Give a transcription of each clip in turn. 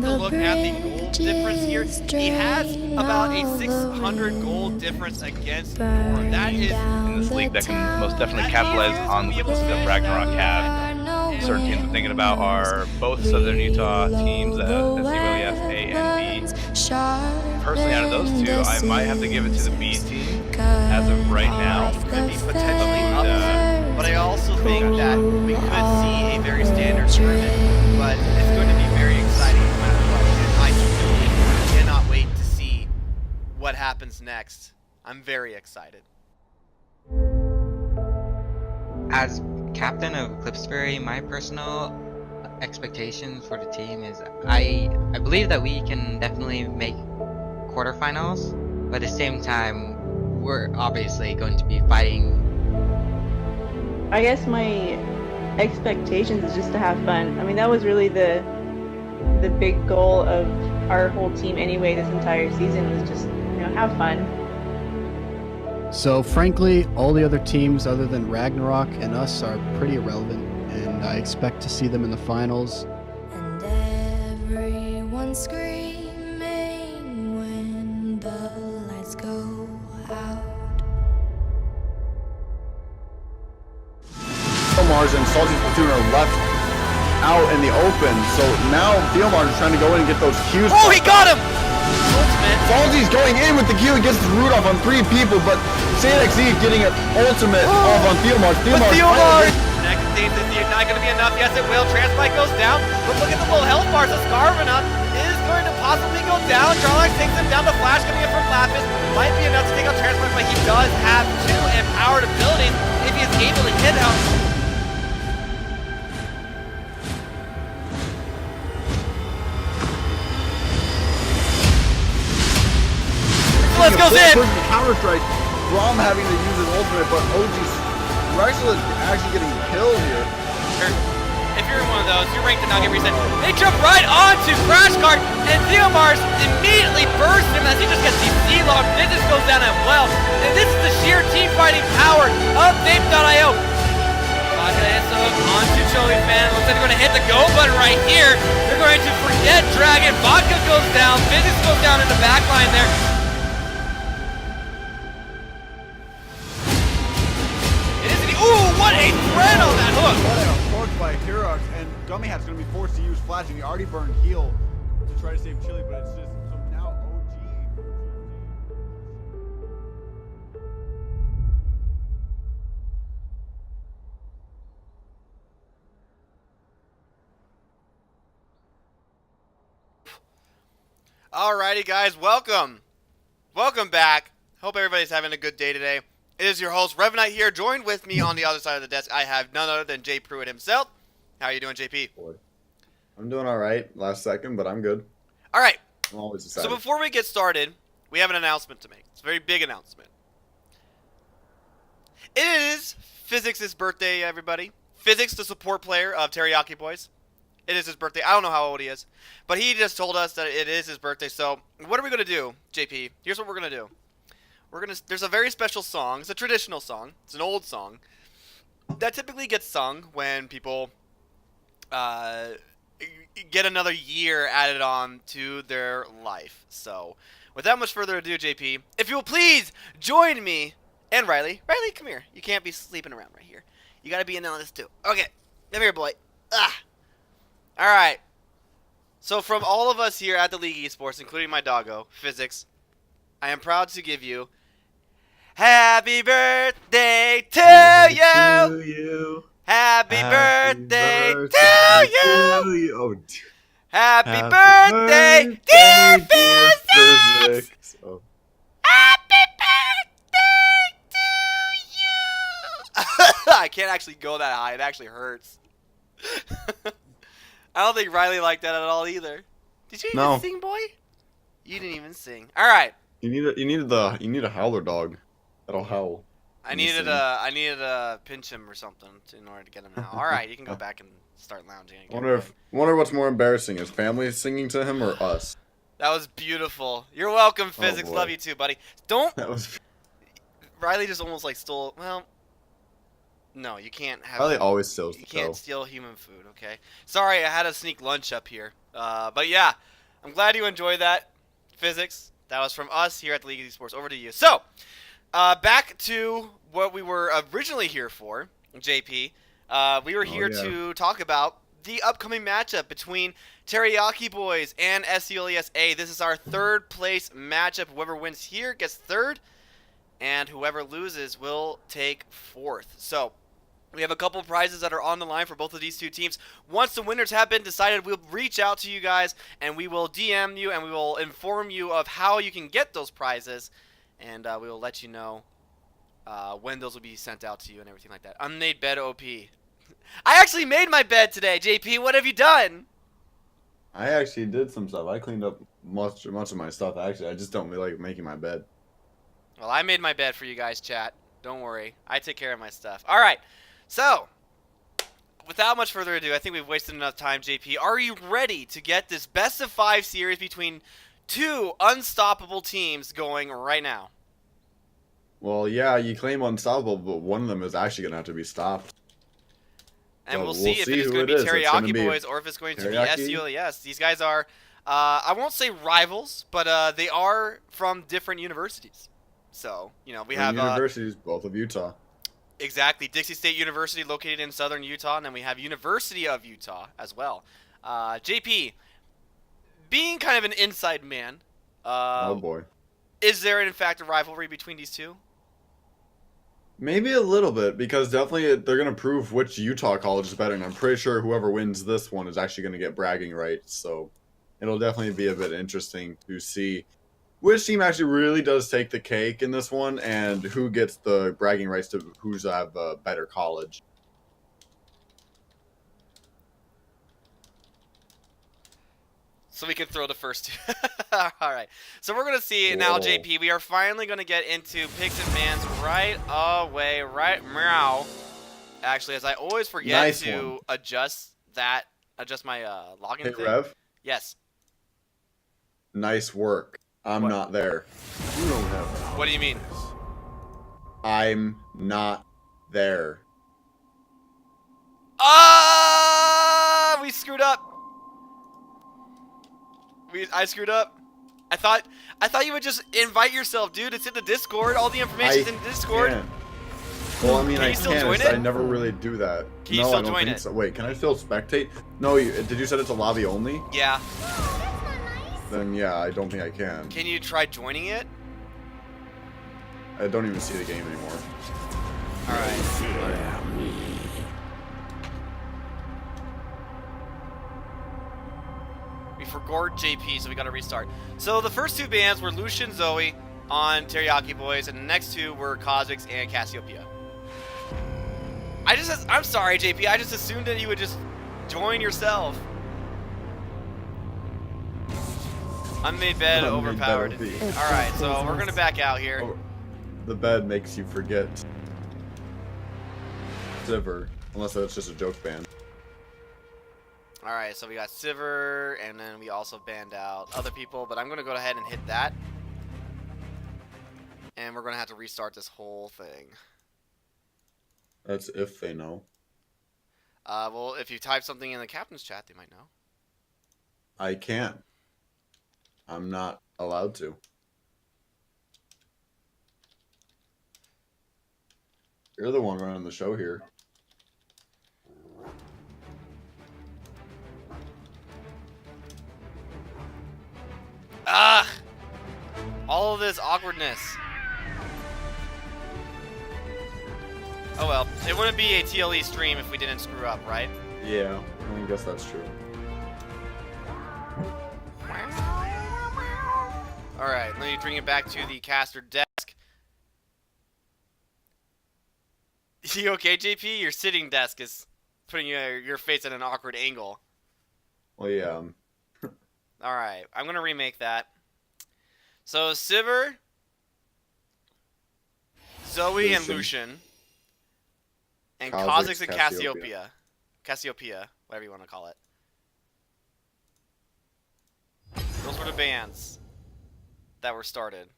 take a look at the goal difference here, he has about a 600 goal difference against Nora. That is in this league that can most definitely capitalize on the weaknesses that Ragnarok have. Certain teams I'm thinking about are both Southern Utah teams, the CWF A and B. Personally, out of those two, I might have to give it to the B team as of right now. could be potentially up, but I also think that we could see a very standard tournament, but it's going to be very exciting no matter what, and I truly cannot wait to see what happens next. I'm very excited. As captain of Clipsbury, my personal expectations for the team is I believe that we can definitely make quarterfinals, but at the same time we're obviously going to be fighting. I guess my expectations is just to have fun. I mean, that was really the big goal of our whole team anyway this entire season, was just, have fun. So frankly, all the other teams other than Ragnarok and us are pretty irrelevant, and I expect to see them in the finals. And everyone screaming when the lights go out. Mars and Salty's platoon are left out in the open, so now Theomars is trying to go in and get those Qs. Oh, he got him! Ultimate. Salty's going in with the Q, he gets the root off on 3 people, but SanXE getting an ultimate off on Theomars. Theomars! Next stage is not going to be enough. Yes, it will. Transmite goes down, but look at the little health bars. Scarvina is going to possibly go down. Jarlax takes him down. The flash coming in from Lapis might be enough to take out Transmite, but he does have 2 empowered abilities if he is able to hit out. Let's go in! Counter strike from having to use his ultimate, but OG's Rexel is actually getting killed here. If you're in one of those, you're ranked to not get reset. They jump right onto Crash Cart, and Theomars immediately bursts him as he just gets the C-Log. Business goes down as well. And this is the sheer team fighting power of Vape.io. Vodka hits onto Joey Fan. Looks like they're going to hit the go button right here. They're going to forget Dragon. Vodka goes down. Business goes down in the back line there. Ooh, what a threat on that hook! What a torch by Herox, and Gummy Hat's going to be forced to use Flash, and he already burned heal to try to save Chili, but it's just, so now OG. Alrighty guys, welcome back. Hope everybody's having a good day today. It is your host, Revenite here. Joined with me on the other side of the desk, I have none other than Jay Pruitt himself. How are you doing, JP? I'm doing all right. Last second, but I'm good. All right. I'm always excited. So before we get started, we have an announcement to make. It's a very big announcement. It is Physics' birthday, everybody. Physics, the support player of Teriyaki Boys. It is his birthday. I don't know how old he is, but he just told us that it is his birthday. So what are we going to do, JP? Here's what we're going to do. There's a very special song. It's a traditional song. It's an old song that typically gets sung when people get another year added on to their life. So, without much further ado, JP, if you will please join me and Riley. Riley, come here. You can't be sleeping around right here. You got to be in on this too. Okay, come here, boy. All right. So, from all of us here at the League Esports, including my doggo, Physics, I am proud to give you happy birthday to you. Happy birthday to you. Oh, happy birthday, dear Physics. Oh. Happy birthday to you. I can't actually go that high. It actually hurts. I don't think Riley liked that at all either. Did you even sing, boy? You didn't even sing. All right. You need a howler dog. That'll howl. I needed to pinch him or something in order to get him out. All right, you can go back and start lounging again. Wonder what's more embarrassing, is family singing to him or us? That was beautiful. You're welcome, Physics. Oh, love you too, buddy. Don't. That was. Riley just almost like stole. Well, No, you can't have. Riley always steals You the can't show. steal human food. Okay. Sorry, I had to sneak lunch up here. But yeah, I'm glad you enjoyed that. Physics. That was from us here at the League of Esports. Over to you. So, back to what we were originally here for, JP. We were here yeah. to talk about the upcoming matchup between Teriyaki Boys and SCLESA. This is our third place matchup. Whoever wins here gets third, and whoever loses will take fourth. So, we have a couple prizes that are on the line for both of these two teams. Once the winners have been decided, we'll reach out to you guys, and we will DM you, and we will inform you of how you can get those prizes, and we will let you know when those will be sent out to you and everything like that. Unmade bed OP. I actually made my bed today, JP. What have you done? I actually did some stuff. I cleaned up much of my stuff. Actually, I just don't really like making my bed. Well, I made my bed for you guys, chat. Don't worry. I take care of my stuff. All right. So, without much further ado, I think we've wasted enough time, JP. Are you ready to get this best of 5 series between two unstoppable teams going right now? Well, yeah, you claim unstoppable, but one of them is actually going to have to be stopped. And So we'll see if it is who going to be it is. It's gonna Teriyaki be Boys or if it's going to be Teriyaki. SCLES. These guys are, I won't say rivals, but they are from different universities. So, you know, we have universities, both of Utah. exactly Dixie State University located in southern Utah, and then we have University of Utah as well. JP, being kind of an inside man, Oh boy. is there in fact a rivalry between these two? Maybe a little bit, because definitely they're going to prove which Utah college is better, and I'm pretty sure whoever wins this one is actually going to get bragging rights, so it'll definitely be a bit interesting to see which team actually really does take the cake in this one, and who gets the bragging rights to who's have a better college. So we can throw the first two. All right. So we're going to see now, Whoa. JP. We are finally going to get into picks and bans right away. Right meow. Actually, as I always forget Nice to one. adjust my login Hey, thing. Rev, Yes. nice work. I'm What? not there. What do you mean? I'm not there. Ah! We screwed up. I screwed up. I thought you would just invite yourself, dude. It's in the Discord. All the information's in the Discord. Can. Well, I mean, Can I you still can. join It's- it? I never really do that. Can you no, still I don't join think it? so. Wait, can I still spectate? No, did you set it to lobby only? Yeah. Then yeah, I don't think I can. Can you try joining it? I don't even see the game anymore. All right. We forgot JP, so we got to restart. So the first two bans were Lucian Zoe on Teriyaki Boys, and the next two were Kha'Zix and Cassiopeia. I'm sorry, JP. I just assumed that you would just join yourself. Unmade bed Unmade bed overpowered. OP. All right, so we're gonna back out here. Oh, the bed makes you forget. Ziver, unless that's just a joke ban. All right, so we got Sivir, and then we also banned out other people, but I'm going to go ahead and hit that. And we're going to have to restart this whole thing. That's if they know. Well, if you type something in the captain's chat, they might know. I can't. I'm not allowed to. You're the one running the show here. Ah! All of this awkwardness. Oh well, it wouldn't be a TLE stream if we didn't screw up, right? Yeah, I guess that's true. Alright, let me bring it back to the caster desk. You okay, JP? Your sitting desk is putting your face at an awkward angle. Well, yeah. Alright, I'm going to remake that. So, Sivir, Zoe, and Lucian. And Kha'Zix and Cassiopeia. Cassiopeia, whatever you want to call it. Those were the bans that were started.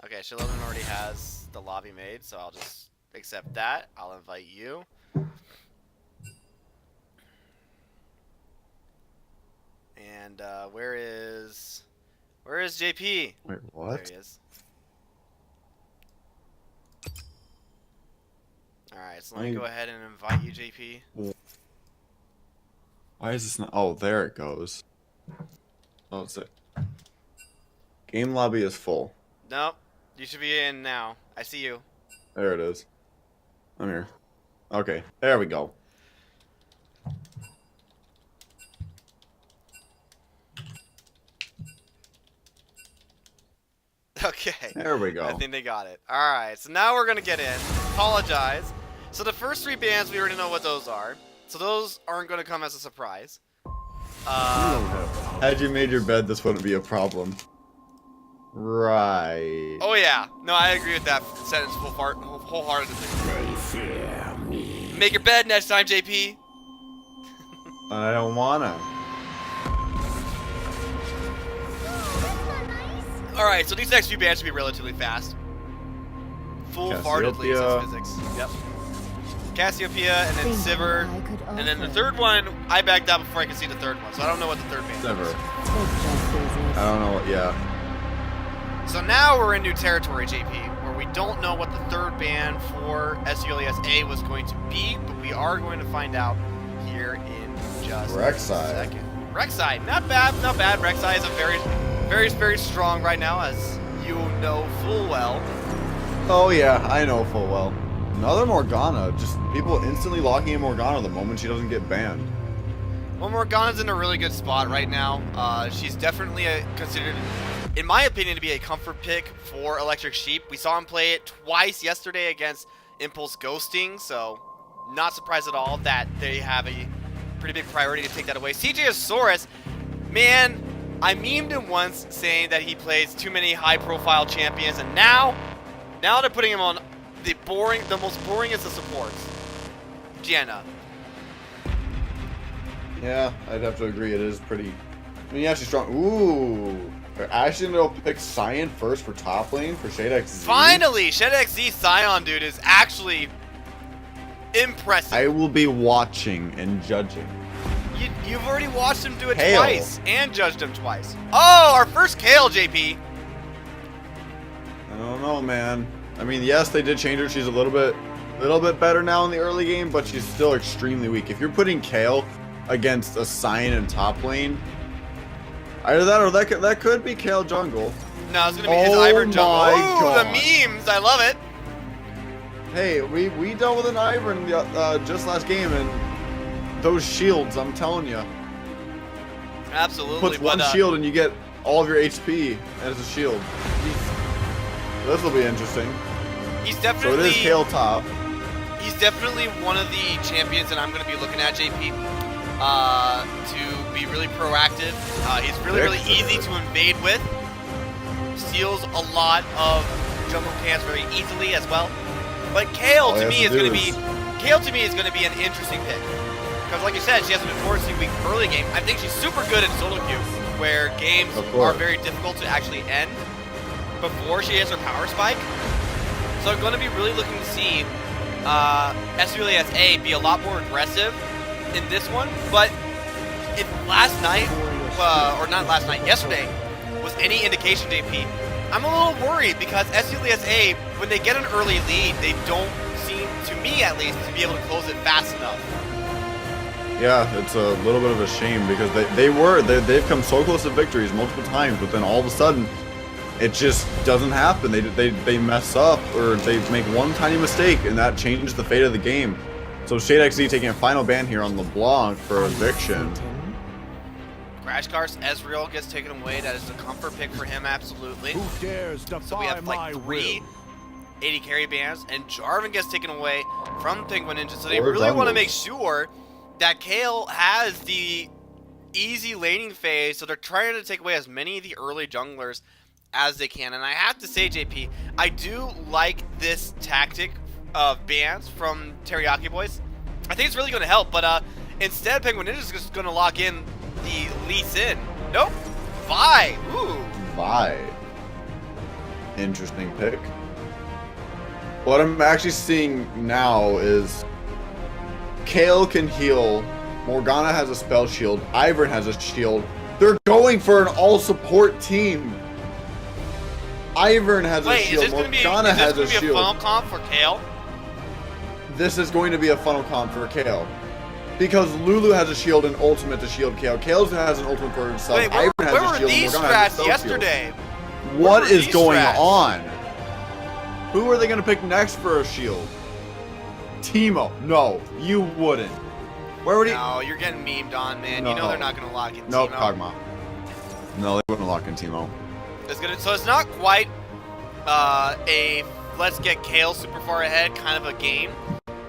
Okay, Shilodin already has the lobby made, so I'll just accept that. I'll invite you. And where is JP? Wait, what? There he is. Alright, so let me go ahead and invite you, JP. Why is this not? Oh, there it goes. Oh, it's it. Game lobby is full. Nope. You should be in now. I see you. There it is. I'm here. Okay, there we go. Okay. There we go. I think they got it. Alright, so now we're going to get in. Apologize. So the first 3 bands, we already know what those are. So those aren't going to come as a surprise. Had you made your bed, this wouldn't be a problem. Right. Oh yeah. No, I agree with that sentence wholeheartedly. Make your bed next time, JP. I don't wanna. Alright, so these next few bands should be relatively fast. Full-heartedly, says physics. Yep. Cassiopeia, and then Sivir, and then the third one, I backed out before I could see the third one, so I don't know what the third band is. Never. I don't know what, yeah. So now we're in new territory, JP, where we don't know what the third band for SULESA was going to be, but we are going to find out here in just a second. Rek'Sai, not bad, not bad. Rek'Sai is a very strong right now, as you know full well. Oh yeah, I know full well. Another Morgana, just people instantly locking in Morgana the moment she doesn't get banned. Well, Morgana's in a really good spot right now. She's definitely considered, in my opinion, to be a comfort pick for Electric Sheep. We saw him play it twice yesterday against Impulse Ghosting, so not surprised at all that they have a pretty big priority to take that away. CJ Asaurus, man, I memed him once saying that he plays too many high-profile champions, and now they're putting him on the most boringest of supports. Gianna. Yeah, I'd have to agree. It is pretty. I mean, yeah, she's strong. Ooh, they're actually gonna pick Sion first for top lane for ShadeXZ. Finally, ShadeXZ Sion, dude, is actually impressive. I will be watching and judging. You've already watched him do it Kale. twice and judged him twice. Oh, our first Kale, JP. I don't know, man. I mean, yes, they did change her. She's a little bit better now in the early game, but she's still extremely weak. If you're putting Kale against a Sion in top lane, either that or that could be Kale jungle. No, it's gonna be his Ivern jungle. My Ooh, God. the memes! I love it. Hey, we dealt with an Ivern just last game, and those shields, I'm telling you, Absolutely. puts one shield and you get all of your HP as a shield. This will be interesting. He's So it definitely is Kale top. He's definitely one of the champions that I'm going to be looking at, JP, to be really proactive. He's really easy to invade with. Steals a lot of jungle camps very easily as well. But Kale to me is going to be an interesting pick. Because like you said, she has a notoriously weak early game. I think she's super good in solo queue, where games are very difficult to actually end before she has her power spike. So I'm going to be really looking to see SULESA be a lot more aggressive in this one. But if last night, or not last night, yesterday, was any indication, JP, I'm a little worried because SULESA, when they get an early lead, they don't seem, to me at least, to be able to close it fast enough. Yeah, it's a little bit of a shame because they've come so close to victories multiple times, but then all of a sudden, it just doesn't happen. They mess up or they make one tiny mistake, and that changes the fate of the game. So ShadeXZ taking a final ban here on LeBlanc for eviction. Crash Cars Ezreal gets taken away. That is a comfort pick for him, absolutely. Who dares defy So we have like three 80 carry bans, and Jarvan gets taken away from Penguin Ninja. So they really want to make sure that Kale has the easy laning phase, so they're trying to take away as many of the early junglers as they can. And I have to say, JP, I do like this tactic of bans from Teriyaki Boys. I think it's really going to help, but instead Penguin Ninja is just going to lock in the Lee Sin. Nope. Vi. Ooh. Vi. Interesting pick. What I'm actually seeing now is Kale can heal, Morgana has a spell shield, Ivern has a shield. They're going for an all-support team. Ivern has a shield, Morgana has a shield. Is this going to be a funnel comp for Kale? This is going to be a funnel comp for Kale. Because Lulu has a shield and ultimate to shield Kale. Kale has an ultimate for himself. Wait, Ivern has where a were shield. these Morgana has a strats spell yesterday? Shield. What is these going strats? on? Who are they going to pick next for a shield? Teemo. No, you wouldn't. Where would he? No, you're getting memed on, man. No. You know they're not going to lock in Nope, Teemo. Kog'Maw. No, they wouldn't lock in Teemo. So it's not quite a let's get Kale super far ahead kind of a game,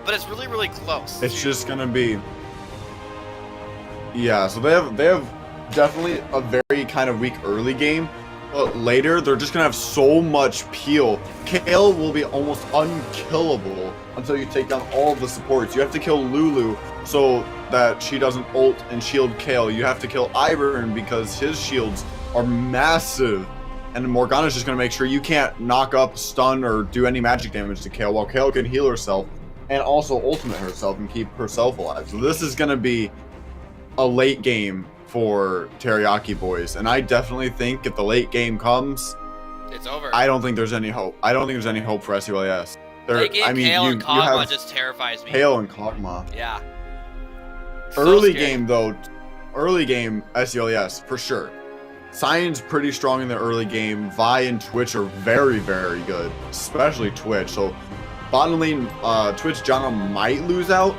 but it's really, really close. It's just going to be... Yeah, so they have definitely a very kind of weak early game, but later they're just gonna have so much peel. Kale will be almost unkillable until you take down all of the supports. You have to kill Lulu so that she doesn't ult and shield Kale. You have to kill Ivern because his shields are massive. And Morgana's just gonna make sure you can't knock up, stun, or do any magic damage to Kale, while Kale can heal herself and also ultimate herself and keep herself alive. So this is gonna be a late game for Teriyaki Boys, and I definitely think if the late game comes, it's over. I don't think there's any hope. I don't think there's any hope for SULAS. Late game Kale and Kog'Maw just terrifies me. Kale and Kog'Maw. Yeah. Early game though, early game SULAS for sure. Cyan's pretty strong in the early game. Vi and Twitch are very, very good, especially Twitch. So bottom lane, Twitch Janna might lose out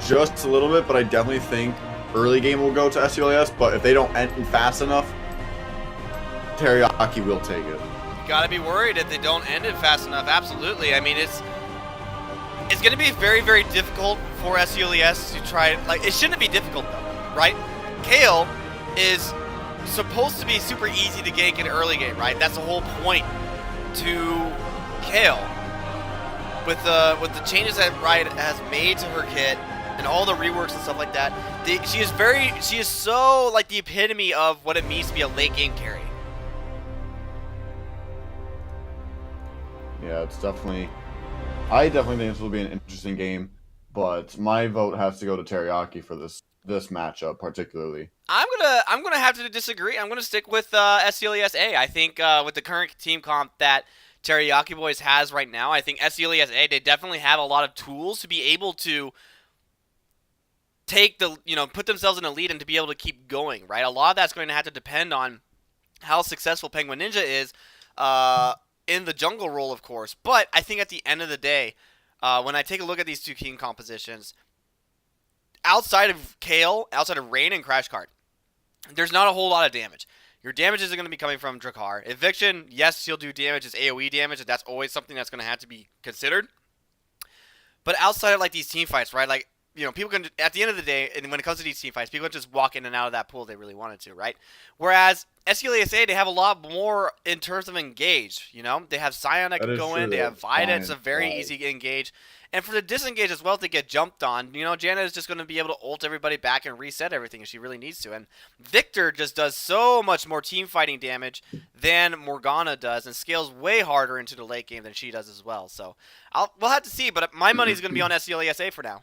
just a little bit, but I definitely think early game will go to SULAS, but if they don't end fast enough, Teriyaki will take it. You gotta be worried if they don't end it fast enough. Absolutely. I mean, it's gonna be very, very difficult for SULAS to try. Like, it shouldn't be difficult though, right? Kale is supposed to be super easy to gank in early game, right? That's the whole point to Kale. With the changes that Riot has made to her kit and all the reworks and stuff like that, she is so like the epitome of what it means to be a late game carry. Yeah, it's definitely. I definitely think this will be an interesting game, but my vote has to go to Teriyaki for this matchup particularly. I'm gonna have to disagree. I'm gonna stick with SCLES A. I think with the current team comp that Teriyaki Boys has right now, I think SCLES A, they definitely have a lot of tools to be able to take put themselves in a lead and to be able to keep going, right? A lot of that's going to have to depend on how successful Penguin Ninja is in the jungle role, of course. But I think at the end of the day, when I take a look at these two team compositions, outside of Kale, outside of Rain and Crash Cart, there's not a whole lot of damage. Your damage isn't going to be coming from Drakkar. Eviction, yes, he'll do damage. It's AoE damage, and that's always something that's going to have to be considered. But outside of like these team fights, right? Like, people can, at the end of the day, and when it comes to these team fights, people can just walk in and out of that pool if they really wanted to, right? Whereas SCLASA, they have a lot more in terms of engage, They have Scion that can go in, they have Vi that's a very easy engage. And for the disengage as well, if they get jumped on, Janna is just going to be able to ult everybody back and reset everything if she really needs to. And Victor just does so much more team fighting damage than Morgana does and scales way harder into the late game than she does as well. So we'll have to see, but my money's going to be on SCLASA for now.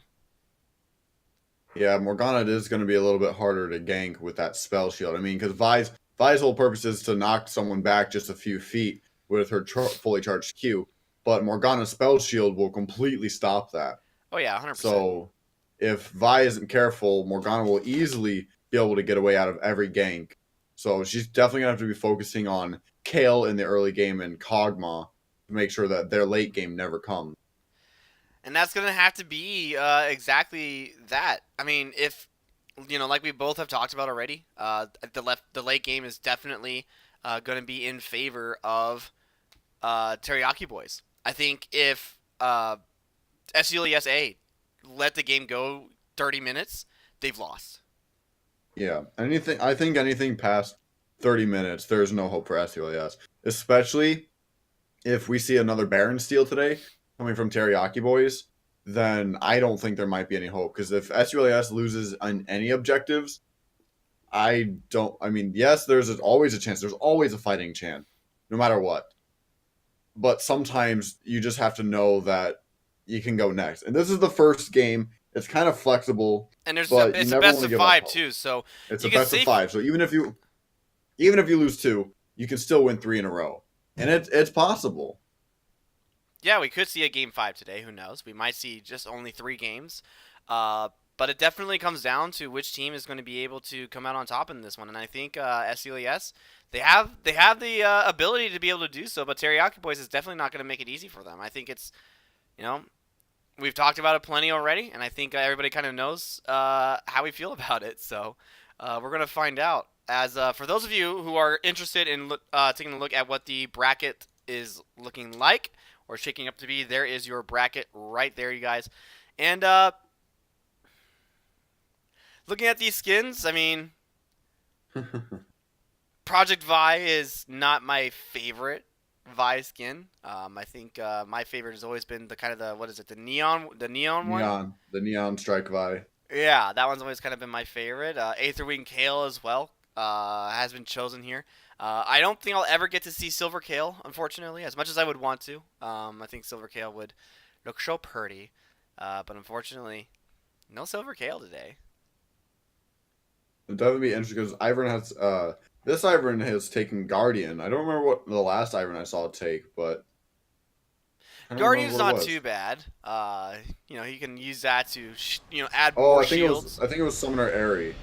Yeah, Morgana is going to be a little bit harder to gank with that spell shield. I mean, because Vi's whole purpose is to knock someone back just a few feet with her fully charged Q. But Morgana's spell shield will completely stop that. Oh, yeah, 100%. So if Vi isn't careful, Morgana will easily be able to get away out of every gank. So she's definitely going to have to be focusing on Kale in the early game and Kog'Maw to make sure that their late game never comes. And that's going to have to be exactly that. I mean, if, like we both have talked about already, the late game is definitely going to be in favor of Teriyaki Boys. I think if SCLESA let the game go 30 minutes, they've lost. Yeah, I think anything past 30 minutes, there's no hope for SULAS. Especially if we see another Baron steal today coming from Teriyaki Boys, then I don't think there might be any hope. Because if SULAS loses on any objectives, yes, there's always a chance. There's always a fighting chance, no matter what. but sometimes you just have to know that you can go next. And this is the first game. It's kind of flexible, And there's but it's you a never best want to of give 5 up. too, so It's you a can best of safe. 5. So even if you lose 2, you can still win 3 in a row, and it's possible. Yeah, we could see a game 5 today. Who knows? We might see just only 3 games. But it definitely comes down to which team is going to be able to come out on top in this one. And I think SUES, they have the ability to be able to do so. But Teriyaki Boys is definitely not going to make it easy for them. I think it's, you know, we've talked about it plenty already, and I think everybody kind of knows how we feel about it. So we're going to find out. As for those of you who are interested in taking a look at what the bracket is looking like or shaking up to be, there is your bracket right there, you guys. And looking at these skins, I mean, Project Vi is not my favorite Vi skin. I think my favorite has always been the kind of the neon one. The neon strike Vi. Yeah, that one's always kind of been my favorite. Aether Wing Kale as well has been chosen here. I don't think I'll ever get to see Silver Kale, unfortunately, as much as I would want to. I think Silver Kale would look so pretty, but unfortunately, no Silver Kale today. It'd definitely be interesting because Ivern has this Ivern has taken Guardian. I don't remember what the last Ivern I saw take, but Guardian's not too bad. You can use that to add Oh, more I think shields. it was Summoner Airy.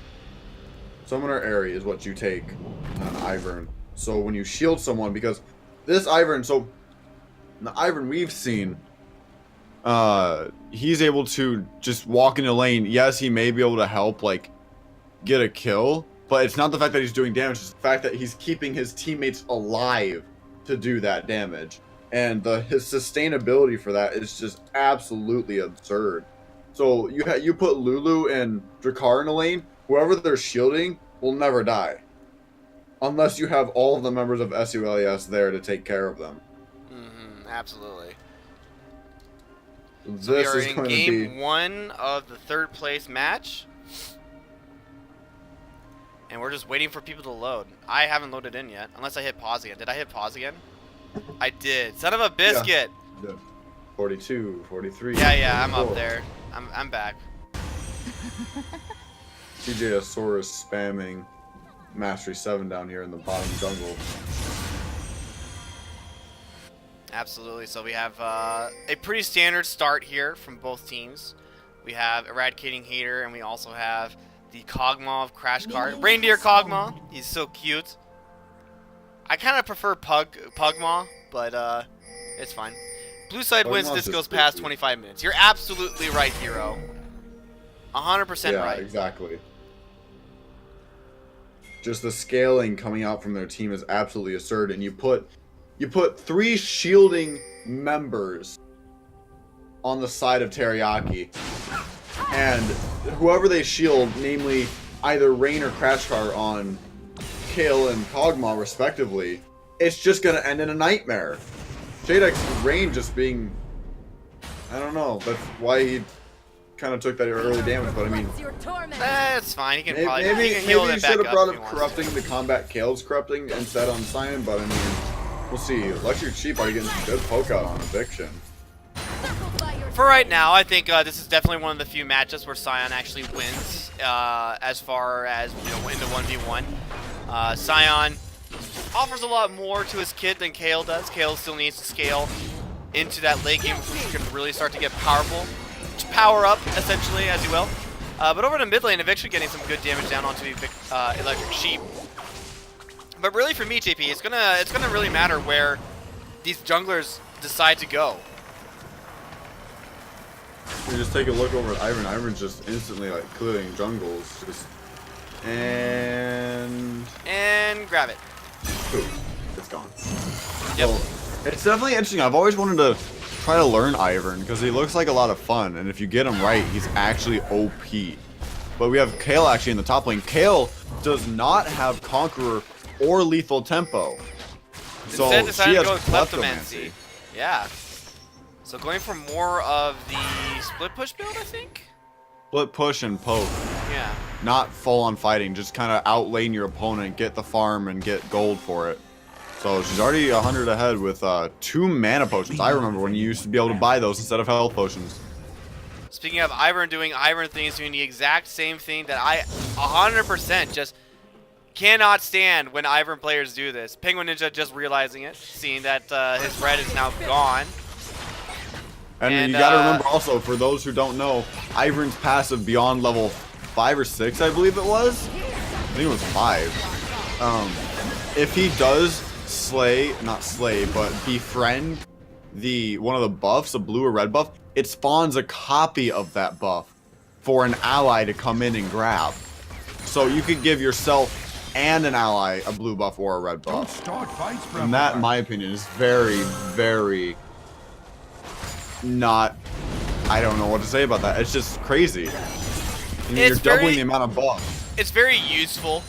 Summoner Airy is what you take on Ivern. So when you shield someone, because this Ivern, so the Ivern we've seen, he's able to just walk in a lane. Yes, he may be able to help like get a kill, but it's not the fact that he's doing damage, it's the fact that he's keeping his teammates alive to do that damage. And his sustainability for that is just absolutely absurd. So you put Lulu and Drakkar in a lane, whoever they're shielding will never die. Unless you have all of the members of SULES there to take care of them. Absolutely. This So we are is in going game to be 1 of the 3rd place match. And we're just waiting for people to load. I haven't loaded in yet, unless I hit pause again. Did I hit pause again? I did. Son of a biscuit! Yeah. 42, 43. Yeah, I'm 44. up there. I'm back. TJosaurus spamming Mastery 7 down here in the bottom jungle. Absolutely. So we have a pretty standard start here from both teams. We have Eradicating Hater, and we also have the Kog'Maw of Crash Cart. Reindeer Kog'Maw. He's so cute. I kind of prefer Pugmaw, but it's fine. Blue side wins if this goes past 25 minutes. You're absolutely right, Hero. 100% Yeah, right. exactly. Just the scaling coming out from their team is absolutely absurd, and you put 3 shielding members on the side of Teriyaki, and whoever they shield, namely either Rain or Crash Car on Kale and Kog'Maw respectively, it's just gonna end in a nightmare. Jadex Rain just being, I don't know, that's why he kind of took that early damage, but I mean, That's fine. He can probably maybe he can heal you it should back have brought up if up he wants. corrupting the combat Kale's corrupting instead on Simon, but I mean, we'll see. Electric Sheep are getting some good poke out on Eviction. For right now, I think this is definitely one of the few matchups where Sion actually wins as far as in the 1v1. Sion offers a lot more to his kit than Kale does. Kale still needs to scale into that late game before he can really start to get powerful. Power up, essentially, as you will. But over to mid lane, Eviction getting some good damage down onto Electric Sheep. But really for me, JP, it's gonna really matter where these junglers decide to go. You just take a look over at Ivern. Ivern's just instantly like clearing jungles, and grab it. poof, it's gone. Yep. So, it's definitely interesting. I've always wanted to try to learn Ivern because he looks like a lot of fun, and if you get him right, he's actually OP. But we have Kale actually in the top lane. Kale does not have Conqueror or Lethal Tempo, so Instead decided she to has go with Kleptomancy. Yeah. So going for more of the split push build, I think? Split push and poke. Yeah. Not full on fighting, just kind of outlane your opponent, get the farm, and get gold for it. So she's already 100 ahead with 2 mana potions. I remember when you used to be able to buy those instead of health potions. Speaking of Ivern doing Ivern things, doing the exact same thing that I 100% just cannot stand when Ivern players do this. Penguin Ninja just realizing it, seeing that his red is now gone. And you gotta remember also, for those who don't know, Ivern's passive beyond level 5 or 6, I believe it was. I think it was 5. If he does but befriend one of the buffs, a blue or red buff, it spawns a copy of that buff for an ally to come in and grab. So you could give yourself and an ally a blue buff or a red buff. And that, in my opinion, is very, very not... I don't know what to say about that. It's just crazy. And you're doubling the amount of buffs. It's very useful,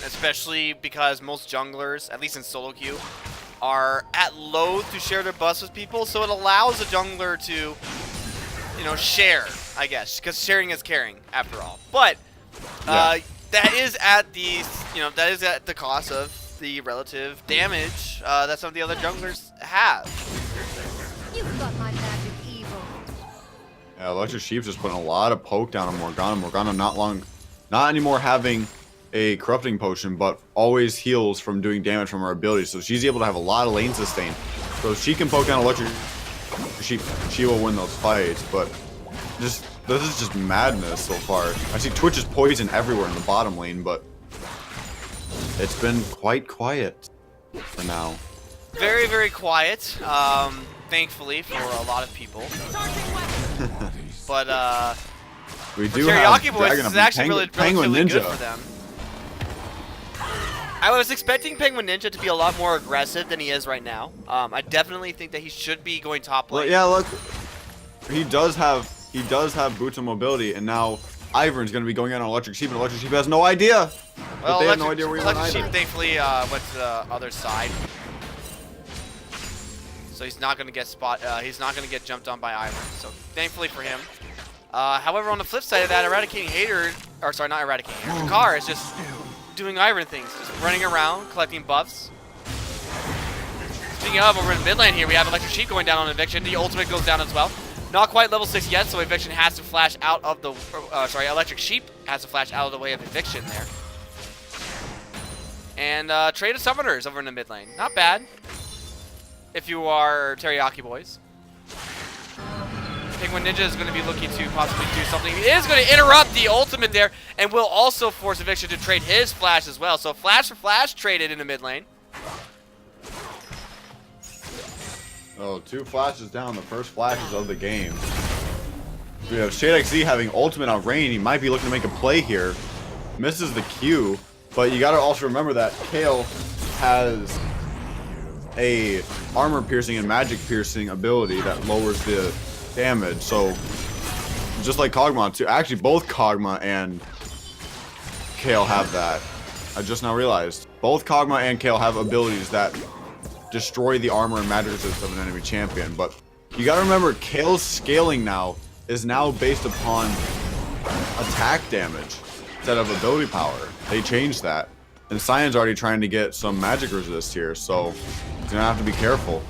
especially because most junglers, at least in solo queue, are at loath to share their buffs with people, so it allows a jungler to, you know, share, I guess, because sharing is caring, after all. But that is at the cost of the relative damage that some of the other junglers have. You've got my magic evil. Yeah, Electric Sheep's just putting a lot of poke down on Morgana. Morgana not anymore having a corrupting potion, but always heals from doing damage from her abilities. So she's able to have a lot of lane sustain. So if she can poke down Electric Sheep, she will win those fights. But this is just madness so far. I see Twitch's poison everywhere in the bottom lane, but it's been quite quiet for now. Very, very quiet, thankfully for a lot of people. But we for do Teriyaki have Boys, this is actually Penguin relatively Ninja good for them. I was expecting Penguin Ninja to be a lot more aggressive than he is right now. I definitely think that he should be going top lane. Well, yeah, look, he does have boots and mobility, and now Ivern's going to be going in on Electric Sheep, and Electric Sheep has no idea. Well, they have no idea where he went Electric either. Sheep thankfully went to the other side, so he's not going to get he's not going to get jumped on by Ivern. So thankfully for him. However, on the flip side of that, Eradicating Hater, or sorry, not Eradicating Hater, Jakar is just doing Ivern things, just running around, collecting buffs. Speaking of, over in mid lane here, we have Electric Sheep going down on Eviction. The ultimate goes down as well. Not quite level 6 yet, so Eviction has to flash out of the, Electric Sheep has to flash out of the way of Eviction there. And trade of Summoners over in the mid lane. Not bad, if you are Teriyaki Boys. Penguin Ninja is going to be looking to possibly do something. He is going to interrupt the ultimate there, and will also force Eviction to trade his flash as well. So flash for flash traded in the mid lane. Oh, 2 flashes down, the first flashes of the game. We have Shade XZ having ultimate on Rain. He might be looking to make a play here. Misses the Q, but you gotta also remember that Kale has a armor piercing and magic piercing ability that lowers the damage. So just like Kog'Maw too. Actually, both Kog'Maw and Kale have that. I just now realized. Both Kog'Maw and Kale have abilities that destroy the armor and magic resist of an enemy champion. But you gotta remember, Kale's scaling now is now based upon attack damage instead of ability power. They changed that. And Cyan's already trying to get some magic resist here, so he's gonna have to be careful.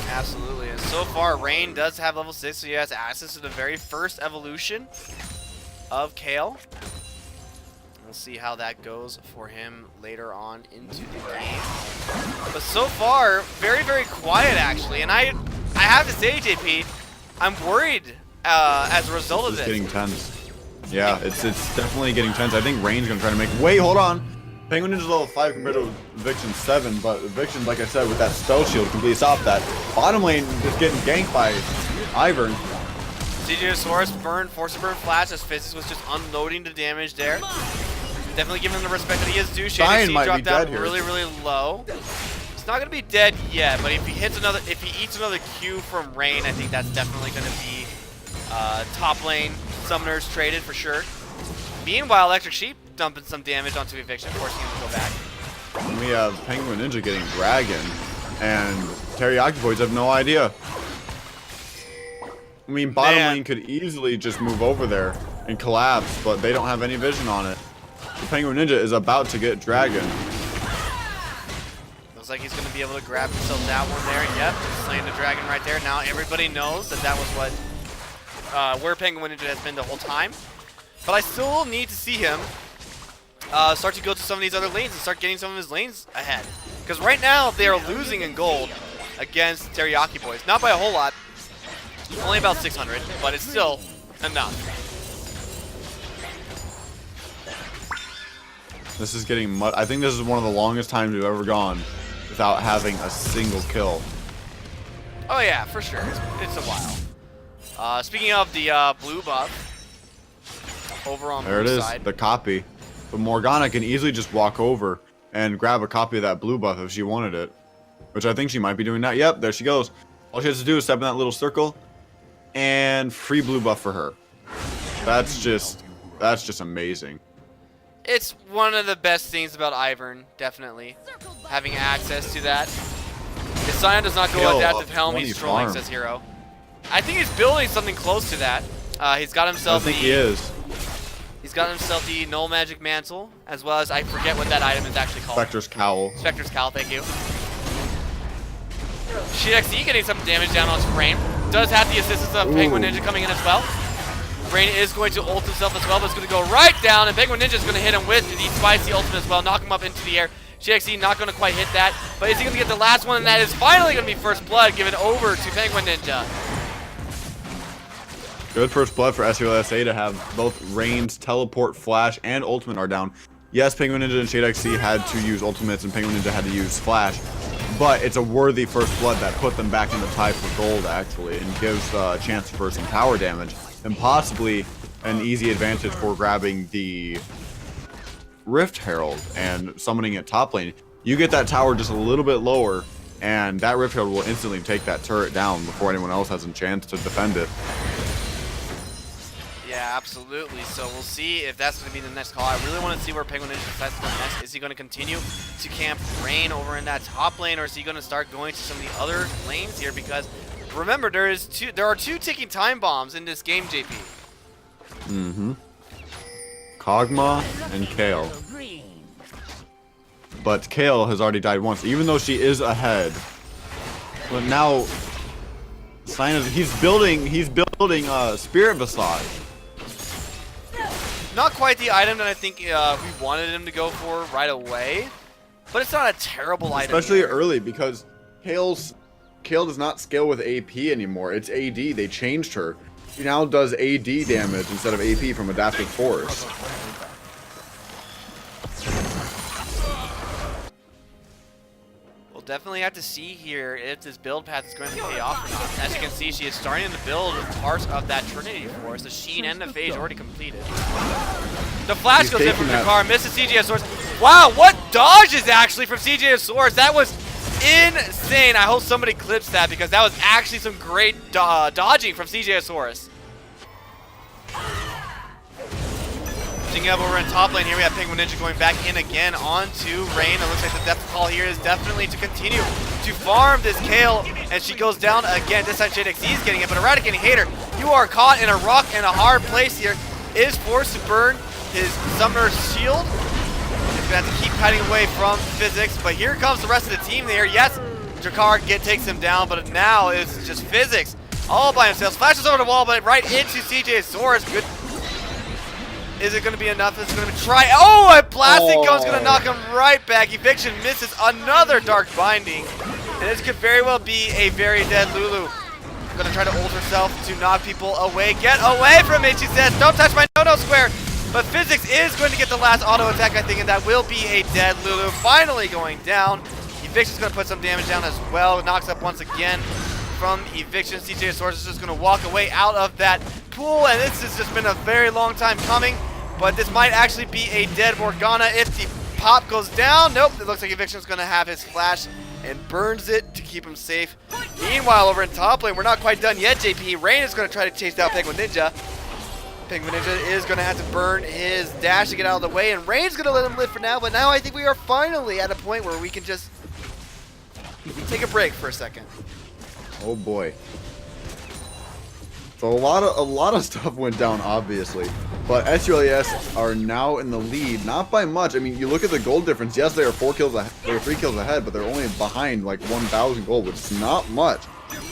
Absolutely. And so far, Rain does have level 6, so he has access to the very first evolution of Kale. We'll see how that goes for him later on into the game. But so far, very, very quiet actually. And I have to say, JP, I'm worried as a result of this. It's getting tense. Yeah, it's definitely getting tense. I think Rain's gonna try to make. Wait, hold on. Penguin Ninja's level 5 compared to Eviction 7, but Eviction, like I said, with that spell shield, completely stopped that. Bottom lane is getting ganked by Ivern. CJosaurus burn, force to burn flash as Physics was just unloading the damage there. Definitely giving him the respect that he is due. Shady dropped down really, really low. He's not gonna be dead yet, but if he eats another Q from Rain, I think that's definitely gonna be top lane summoners traded for sure. Meanwhile, Electric Sheep dumping some damage onto Eviction, forcing him to go back. And we have Penguin Ninja getting Dragon, and Teriyaki Boys have no idea. I mean, bottom lane could easily just move over there and collapse, but they don't have any vision on it. The Penguin Ninja is about to get Dragon. Looks like he's going to be able to grab himself that one there. Yep, slaying the dragon right there. Now everybody knows that that was what where Penguin Ninja has been the whole time. But I still need to see him start to go to some of these other lanes and start getting some of his lanes ahead. Because right now they are losing in gold against Teriyaki Boys. Not by a whole lot. Only about 600, but it's still enough. This is getting I think this is one of the longest times we've ever gone without having a single kill. Oh yeah, for sure. It's a while. Speaking of the blue buff, over on there it blue is, side. the copy. But Morgana can easily just walk over and grab a copy of that blue buff if she wanted it. Which I think she might be doing that. Yep, there she goes. All she has to do is step in that little circle and free blue buff for her. That's just amazing. It's one of the best things about Ivern, definitely. Having access to that. If Sion does not go Kill adaptive up helm, 20 he's trolling, farm. says Hero. I think he's building something close to that. He's got I himself think he is. He's got himself the Null Magic Mantle, as well as I forget what that item is actually called. Spectre's Cowl. Spectre's Cowl, thank you. XE getting some damage down on Sprain. Does have the assistance of Penguin Ninja coming in as well. Brain is going to ult himself as well, but it's going to go right down, and Penguin Ninja is going to hit him with the spicy ultimate as well, knock him up into the air. GXE not going to quite hit that, but is he going to get the last one? And that is finally going to be first blood given over to Penguin Ninja. Good first blood for SULSA to have both Rain's teleport, flash, and ultimate are down. Yes, Penguin Ninja and Shade XC had to use ultimates, and Penguin Ninja had to use flash, but it's a worthy first blood that put them back in the tie for gold, actually, and gives a chance for some tower damage, and possibly an easy advantage for grabbing the Rift Herald and summoning it top lane. You get that tower just a little bit lower, and that Rift Herald will instantly take that turret down before anyone else has a chance to defend it. Yeah, absolutely. So we'll see if that's going to be the next call. I really want to see where Penguin Ninja decides to go next. Is he going to continue to camp Rain over in that top lane, or is he going to start going to some of the other lanes here? Because remember, there are two ticking time bombs in this game, JP. Mm-hmm. Kog'Maw and Kayle. But Kayle has already died once, even though she is ahead. But now, he's building Spirit Visage. Not quite the item that I think we wanted him to go for right away, but it's not a terrible item. Especially either. early, because Kayle does not scale with AP anymore. It's AD. They changed her. She now does AD damage instead of AP from Adaptive Force. We'll definitely have to see here if this build path is going to pay off or not. As you can see, she is starting to build parts of that Trinity Force. The Sheen and the Phage already completed. The flash goes in from Jakar, misses CJ's Source. Wow, what dodges actually from CJ's Source? That was insane. I hope somebody clips that because that was actually some great dodging from CJ's Source. Up over in top lane here, we have Penguin Ninja going back in again onto Rain. It looks like the death call here is definitely to continue to farm this Kayle, and she goes down again. This time Shade XZ is getting it, but Eradicating Hater, you are caught in a rock and a hard place here. Is forced to burn his Summoner's Shield. He's gonna have to keep cutting away from Physics, but here comes the rest of the team there. Yes, Jakar takes him down, but now it's just Physics all by himself. Flashes over the wall, but right into CJ's Source. Good. Is it going to be enough? It's going to try. Oh, a Plastic Cone's going to knock him right back. Eviction misses another Dark Binding. And this could very well be a very dead Lulu. Going to try to ult herself to knock people away. Get away from it, she says. Don't touch my no-no square. But Physics is going to get the last auto attack, I think, and that will be a dead Lulu. Finally going down. Eviction's going to put some damage down as well. Knocks up once again from Eviction. CJ Source is just going to walk away out of that pool, and this has just been a very long time coming, but this might actually be a dead Morgana if the pop goes down. Nope, it looks like Eviction's going to have his flash and burns it to keep him safe. Meanwhile, over in top lane, we're not quite done yet, JP. Rain is going to try to chase down Penguin Ninja. Penguin Ninja is going to have to burn his dash to get out of the way, and Rain's going to let him live for now, but now I think we are finally at a point where we can just take a break for a second. Oh boy. So a lot of stuff went down, obviously. But SULES are now in the lead, not by much. I mean, you look at the gold difference. Yes, they are 3 kills ahead, but they're only behind like 1,000 gold, which is not much.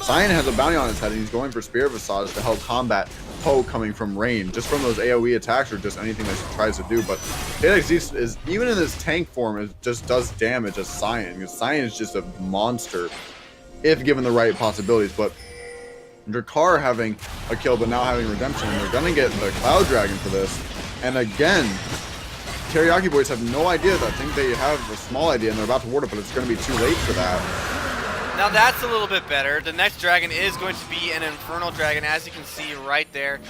Cyan has a bounty on his head, and he's going for Spear Visage to help combat Poe coming from range, just from those AoE attacks or just anything that she tries to do. But TLE is, even in his tank form, it just does damage as Cyan, because Cyan is just a monster if given the right possibilities. But Drakkar having a kill, but now having redemption, and they're gonna get the Cloud Dragon for this. And again, Teriyaki Boys have no idea. I think they have a small idea, and they're about to ward it, but it's gonna be too late for that. Now that's a little bit better. The next dragon is going to be an Infernal Dragon, as you can see right there.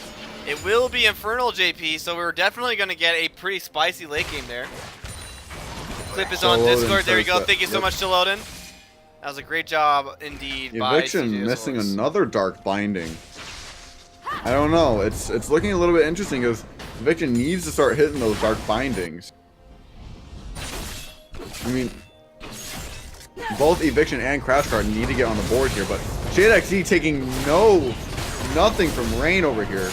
It will be Infernal, JP, so we're definitely going to get a pretty spicy late game there. Clip is on Discord. There you go. Thank you so much, Tilodin. That was a great job indeed. Eviction missing another Dark Binding. I don't know. It's looking a little bit interesting because Eviction needs to start hitting those Dark Bindings. I mean, both Eviction and Crash Cart need to get on the board here, but Shade XE taking nothing from Rain over here.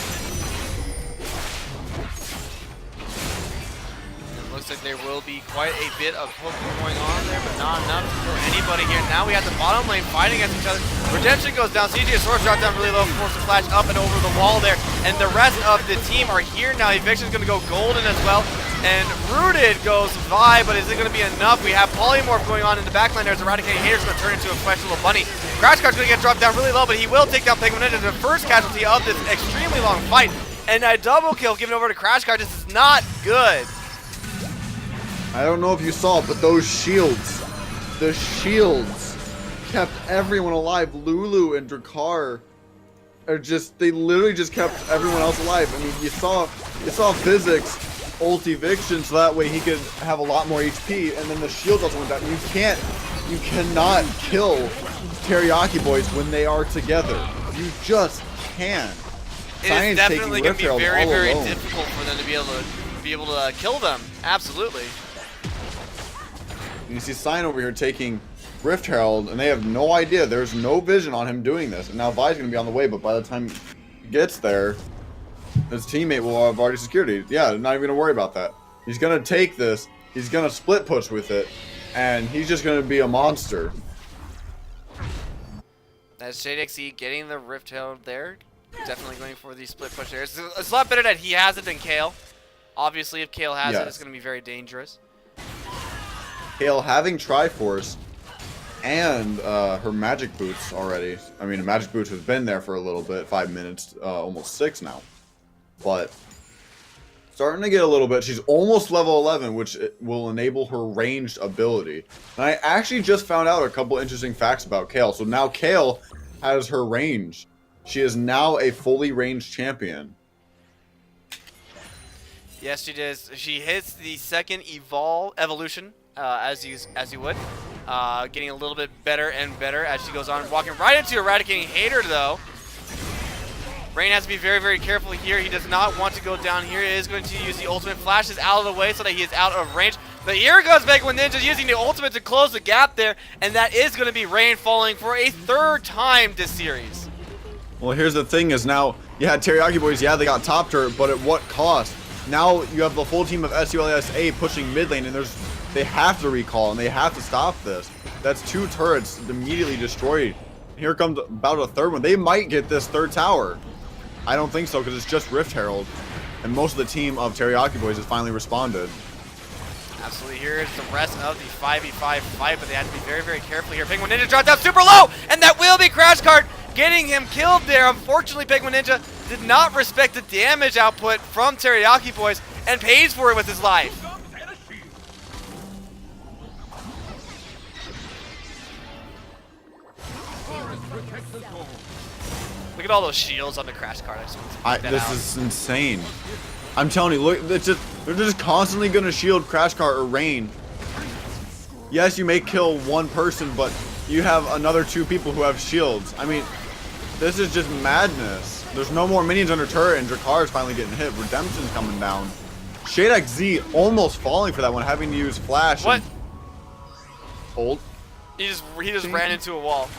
It looks like there will be quite a bit of poking going on there, but not enough to kill anybody here. Now we have the bottom lane fighting against each other. Redemption goes down. CJ Source dropped down really low, forced to flash up and over the wall there, and the rest of the team are here now. Eviction's going to go golden as well. And Rooted goes Vi, but is it going to be enough? We have Polymorph going on in the backline. There's Eradicating Hater's going to turn into a flesh little bunny. Crash Cart's going to get dropped down really low, but he will take down Penguin Ninja, the first casualty of this extremely long fight. And a double kill given over to Crash Cart. This is not good. I don't know if you saw it, but those shields, the shields kept everyone alive. Lulu and Drakkar are they literally just kept everyone else alive. I mean, you saw Physics ult Eviction so that way he could have a lot more HP, and then the shields also went down. You cannot kill Teriyaki Boys when they are together. You just can't. It is definitely going to be very, very difficult for them to be able to kill them. Absolutely. And you see Cyan over here taking Rift Herald, and they have no idea. There's no vision on him doing this. And now Vi's going to be on the way, but by the time he gets there, his teammate will have already secured it. Yeah, not even going to worry about that. He's going to take this. He's going to split push with it, and he's just going to be a monster. That's Shade XE getting the Rift Herald there. Definitely going for the split push there. It's a lot better that he has it than Kale. Obviously, if Kale has it, it's going to be very dangerous. Kale having Triforce and her magic boots already. I mean, magic boots has been there for a little bit, 5 minutes, almost 6 now. But starting to get a little bit. She's almost level 11, which will enable her ranged ability. And I actually just found out a couple interesting facts about Kale. So now Kale has her range. She is now a fully ranged champion. Yes, she does. She hits the second evolution, as you would. Getting a little bit better and better as she goes on. Walking right into Eradicating Hater, though. Rain has to be very, very careful here. He does not want to go down here. He is going to use the ultimate. Flashes out of the way so that he is out of range. But here goes Penguin Ninja using the ultimate to close the gap there. And that is going to be Rain falling for a 3rd time this series. Well, here's the thing is now, you had Teriyaki Boys, yeah, they got top turret, but at what cost? Now you have the full team of SULESA pushing mid lane, and they have to recall, and they have to stop this. That's 2 turrets immediately destroyed. Here comes about a 3rd one. They might get this 3rd tower. I don't think so, because it's just Rift Herald. And most of the team of Teriyaki Boys has finally responded. Absolutely. Here is the rest of the 5v5 fight, but they have to be very, very careful here. Penguin Ninja dropped down super low, and that will be Crash Cart getting him killed there. Unfortunately, Penguin Ninja did not respect the damage output from Teriyaki Boys and pays for it with his life. Look at all those shields on the Crash Cart. This is insane. I'm telling you, look, they're just constantly gonna shield Crash Cart or Rain. Yes, you may kill one person, but you have another 2 people who have shields. I mean, this is just madness. There's no more minions under turret, and Drakkar is finally getting hit. Redemption's coming down. Shade XZ almost falling for that one, having to use flash. What? Hold. He just ran into a wall.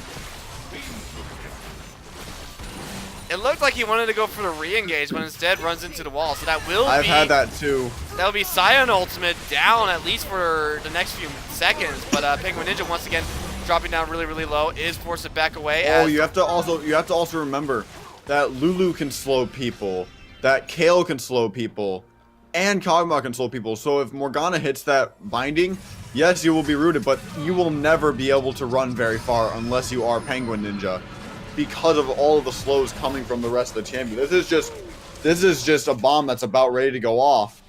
It looked like he wanted to go for the re-engage, but instead runs into the wall. So that will I've had that too. That'll be Scion ultimate down at least for the next few seconds. But Penguin Ninja once again dropping down really, really low, is forced to back away. Oh, you have to also remember that Lulu can slow people, that Kale can slow people, and Kog'Maw can slow people. So if Morgana hits that binding, yes, you will be rooted, but you will never be able to run very far unless you are Penguin Ninja, because of all of the slows coming from the rest of the champion. This is just a bomb that's about ready to go off.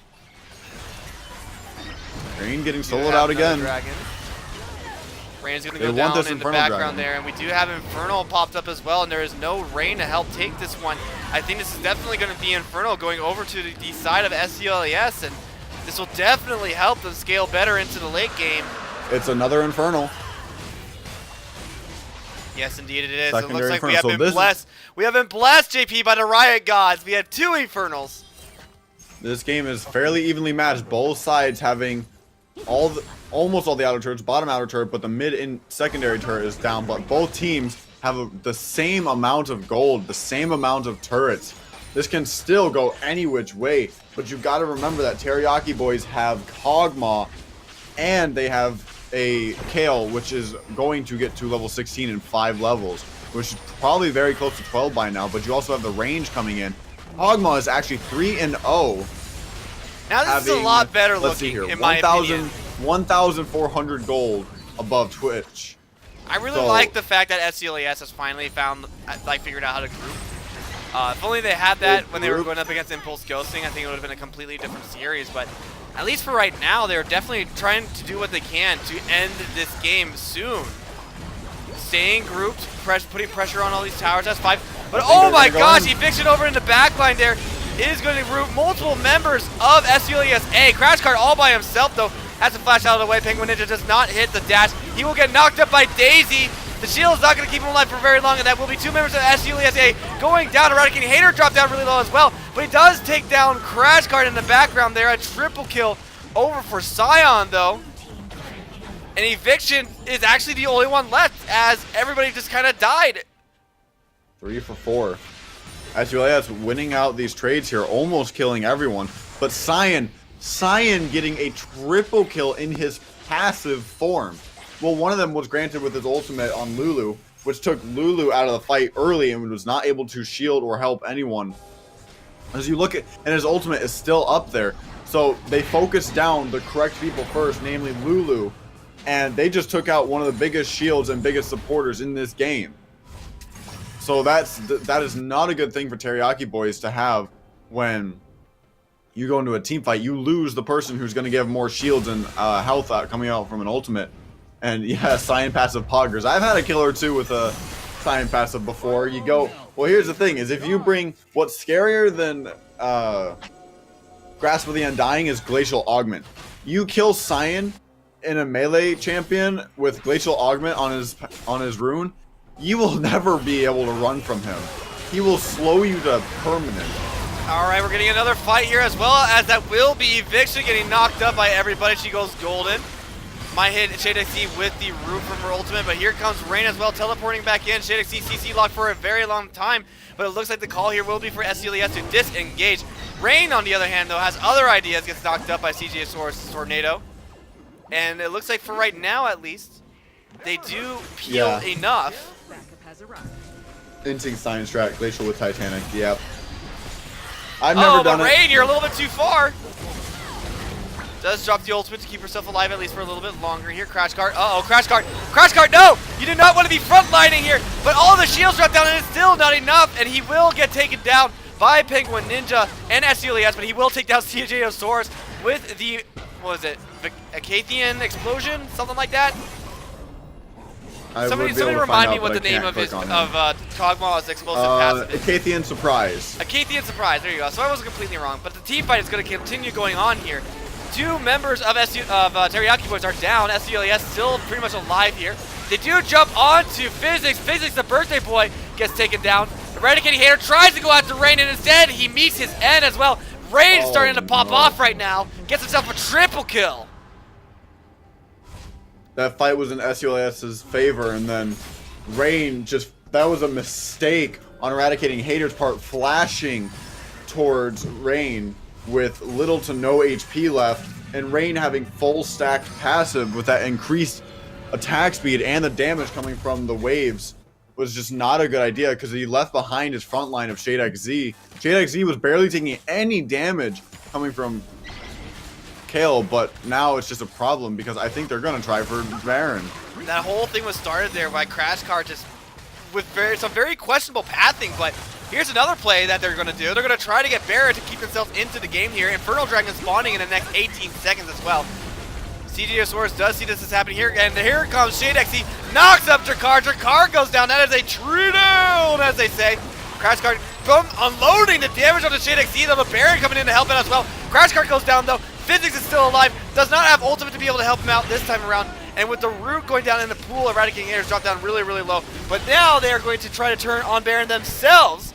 Green getting soloed out again. Dragon. Rain's going to They go want down this in the Infernal background Dragon. there, and we do have Infernal popped up as well, and there is no Rain to help take this one. I think this is definitely going to be Infernal going over to the side of SCLES, and this will definitely help them scale better into the late game. It's another Infernal. Yes, indeed it is. It looks Secondary like we Infernal. have So been this- blessed. We have been blessed, JP, by the Riot Gods. We had 2 Infernals. This game is fairly evenly matched. Both sides having almost all the outer turrets, bottom outer turret, but the mid and secondary turret is down. But both teams have the same amount of gold, the same amount of turrets. This can still go any which way, but you got to remember that Teriyaki Boys have Kog'Maw, and they have a Kale, which is going to get to level 16 in 5 levels, which is probably very close to 12 by now. But you also have the range coming in. Kog'Maw is actually 3-0. Now this is a lot better looking, in my opinion. 1,400 gold above Twitch. I really like the fact that SCLES has finally figured out how to group. If only they had that when they were going up against Impulse Ghosting, I think it would have been a completely different series. But at least for right now, they're definitely trying to do what they can to end this game soon. Staying grouped, putting pressure on all these towers. That's 5. But oh my gosh, Eviction over in the backline there is going to group multiple members of SCLES. Crash Cart all by himself, though. Has to flash out of the way. Penguin Ninja does not hit the dash. He will get knocked up by Daisy. The shield is not going to keep him alive for very long, and that will be 2 members of SCLES going down. Eradicating Hater dropped down really low as well, but he does take down Crash Cart in the background there. A triple kill over for Scion, though. And Eviction is actually the only one left, as everybody just kind of died. 3 for 4. SCLES winning out these trades here, almost killing everyone. But Scion getting a triple kill in his passive form. Well, one of them was granted with his ultimate on Lulu, which took Lulu out of the fight early and was not able to shield or help anyone. As you look at, and his ultimate is still up there. So they focused down the correct people first, namely Lulu, and they just took out one of the biggest shields and biggest supporters in this game. So that is not a good thing for Teriyaki Boys to have when you go into a team fight. You lose the person who's going to give more shields and health coming out from an ultimate. And yeah, Scion passive poggers. I've had a kill or two with a Scion passive before. You go, well, here's the thing, is if you bring, what's scarier than Grasp of the Undying is Glacial Augment. You kill Scion in a melee champion with Glacial Augment on his rune, you will never be able to run from him. He will slow you to permanent. All right, we're getting another fight here, as well as that will be Eviction getting knocked up by everybody. She goes golden. Might hit Shade XC with the root from her ultimate, but here comes Rain as well, teleporting back in. Shade XC CC locked for a very long time, but it looks like the call here will be for SCLES to disengage. Rain, on the other hand, though, has other ideas, gets knocked up by CJ Source Tornado. And it looks like for right now, at least, they do peel enough. Instinct Scion strat, Glacial with Titanic, yep. I've never done it. Rain, you're a little bit too far. Does drop the ultimate to keep herself alive at least for a little bit longer here. Crash Cart. Uh-oh, Crash Cart. Crash Cart, no! You do not want to be frontlining here, but all the shields drop down and it's still not enough, and he will get taken down by Penguin Ninja and SCLES, but he will take down CJosaurus with the, what was it, Acathian Explosion? Something like that? Somebody remind me what the name of Kog'Maw's explosive passive is. Acathian Surprise. Acathian Surprise, there you go. So I wasn't completely wrong, but the team fight is going to continue going on here. 2 members of Teriyaki Boys are down. SCLES still pretty much alive here. They do jump onto Physics. Physics, the birthday boy, gets taken down. Eradicating Hater tries to go after Rain, and instead he meets his end as well. Rain starting to pop off right now. Gets himself a triple kill. That fight was in SCLES's favor, and then Rain just, that was a mistake on Eradicating Hater's part, flashing towards Rain with little to no HP left, and Rain having full stacked passive with that increased attack speed and the damage coming from the waves was just not a good idea because he left behind his front line of Shade XZ. Shade XZ was barely taking any damage coming from Kale, but now it's just a problem because I think they're going to try for Baron. That whole thing was started there by Crash Car just with some very questionable pathing, but here's another play that they're going to do. They're going to try to get Barrett to keep themselves into the game here. Infernal Dragon spawning in the next 18 seconds as well. CGSource does see this is happening here, and here comes Shade XZ, knocks up Drakkar. Drakkar goes down. That is a true down, as they say. Crash Cart unloading the damage on the Shade XZ, though the Baron coming in to help out as well. Crash Cart goes down though. Physics is still alive, does not have ultimate to be able to help him out this time around. And with the root going down in the pool, Eradicating Haters drop down really, really low. But now they are going to try to turn on Baron themselves.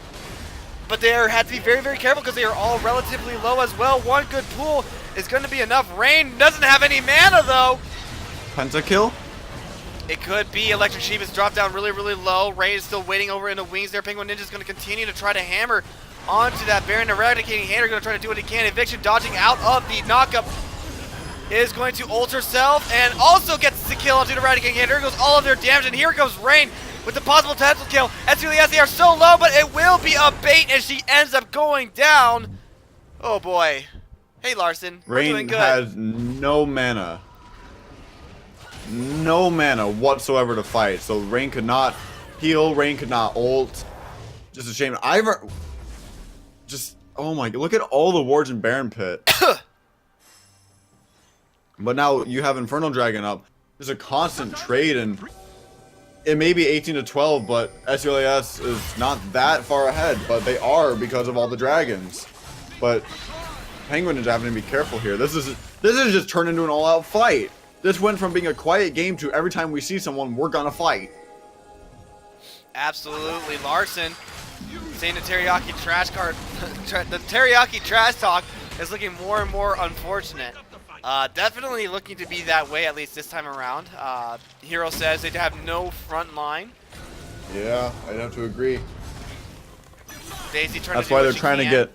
But they have to be very, very careful because they are all relatively low as well. One good pool is going to be enough. Rain doesn't have any mana though. Pentakill? It could be. Electric Sheep has dropped down really, really low. Rain is still waiting over in the wings there. Penguin Ninja is going to continue to try to hammer onto that Baron. Eradicating Hater going to try to do what he can. Eviction dodging out of the knockup is going to ult herself and also gets the kill onto the Eradicating Hater. Here goes all of their damage, and here goes Rain with the possible potential kill. SULS, they are so low, but it will be a bait as she ends up going down. Oh boy. Hey Larson, we're doing Rain good. has no mana. No mana whatsoever to fight. So Rain could not heal, Rain could not ult. Just a shame. Oh my, look at all the wards in Baron Pit. But now you have Infernal Dragon up. There's a constant trade, and it may be 18 to 12, but SULAS is not that far ahead, but they are because of all the dragons. But Penguin is having to be careful here. This is just turned into an all-out fight. This went from being a quiet game to every time we see someone, we're gonna fight. Absolutely, Larson saying the teriyaki trash card, the teriyaki trash talk is looking more and more unfortunate. Definitely looking to be that way, at least this time around. Hero says they have no front line. Yeah, I'd have to agree. Daisy trying That's to do why what they're she trying to can. get.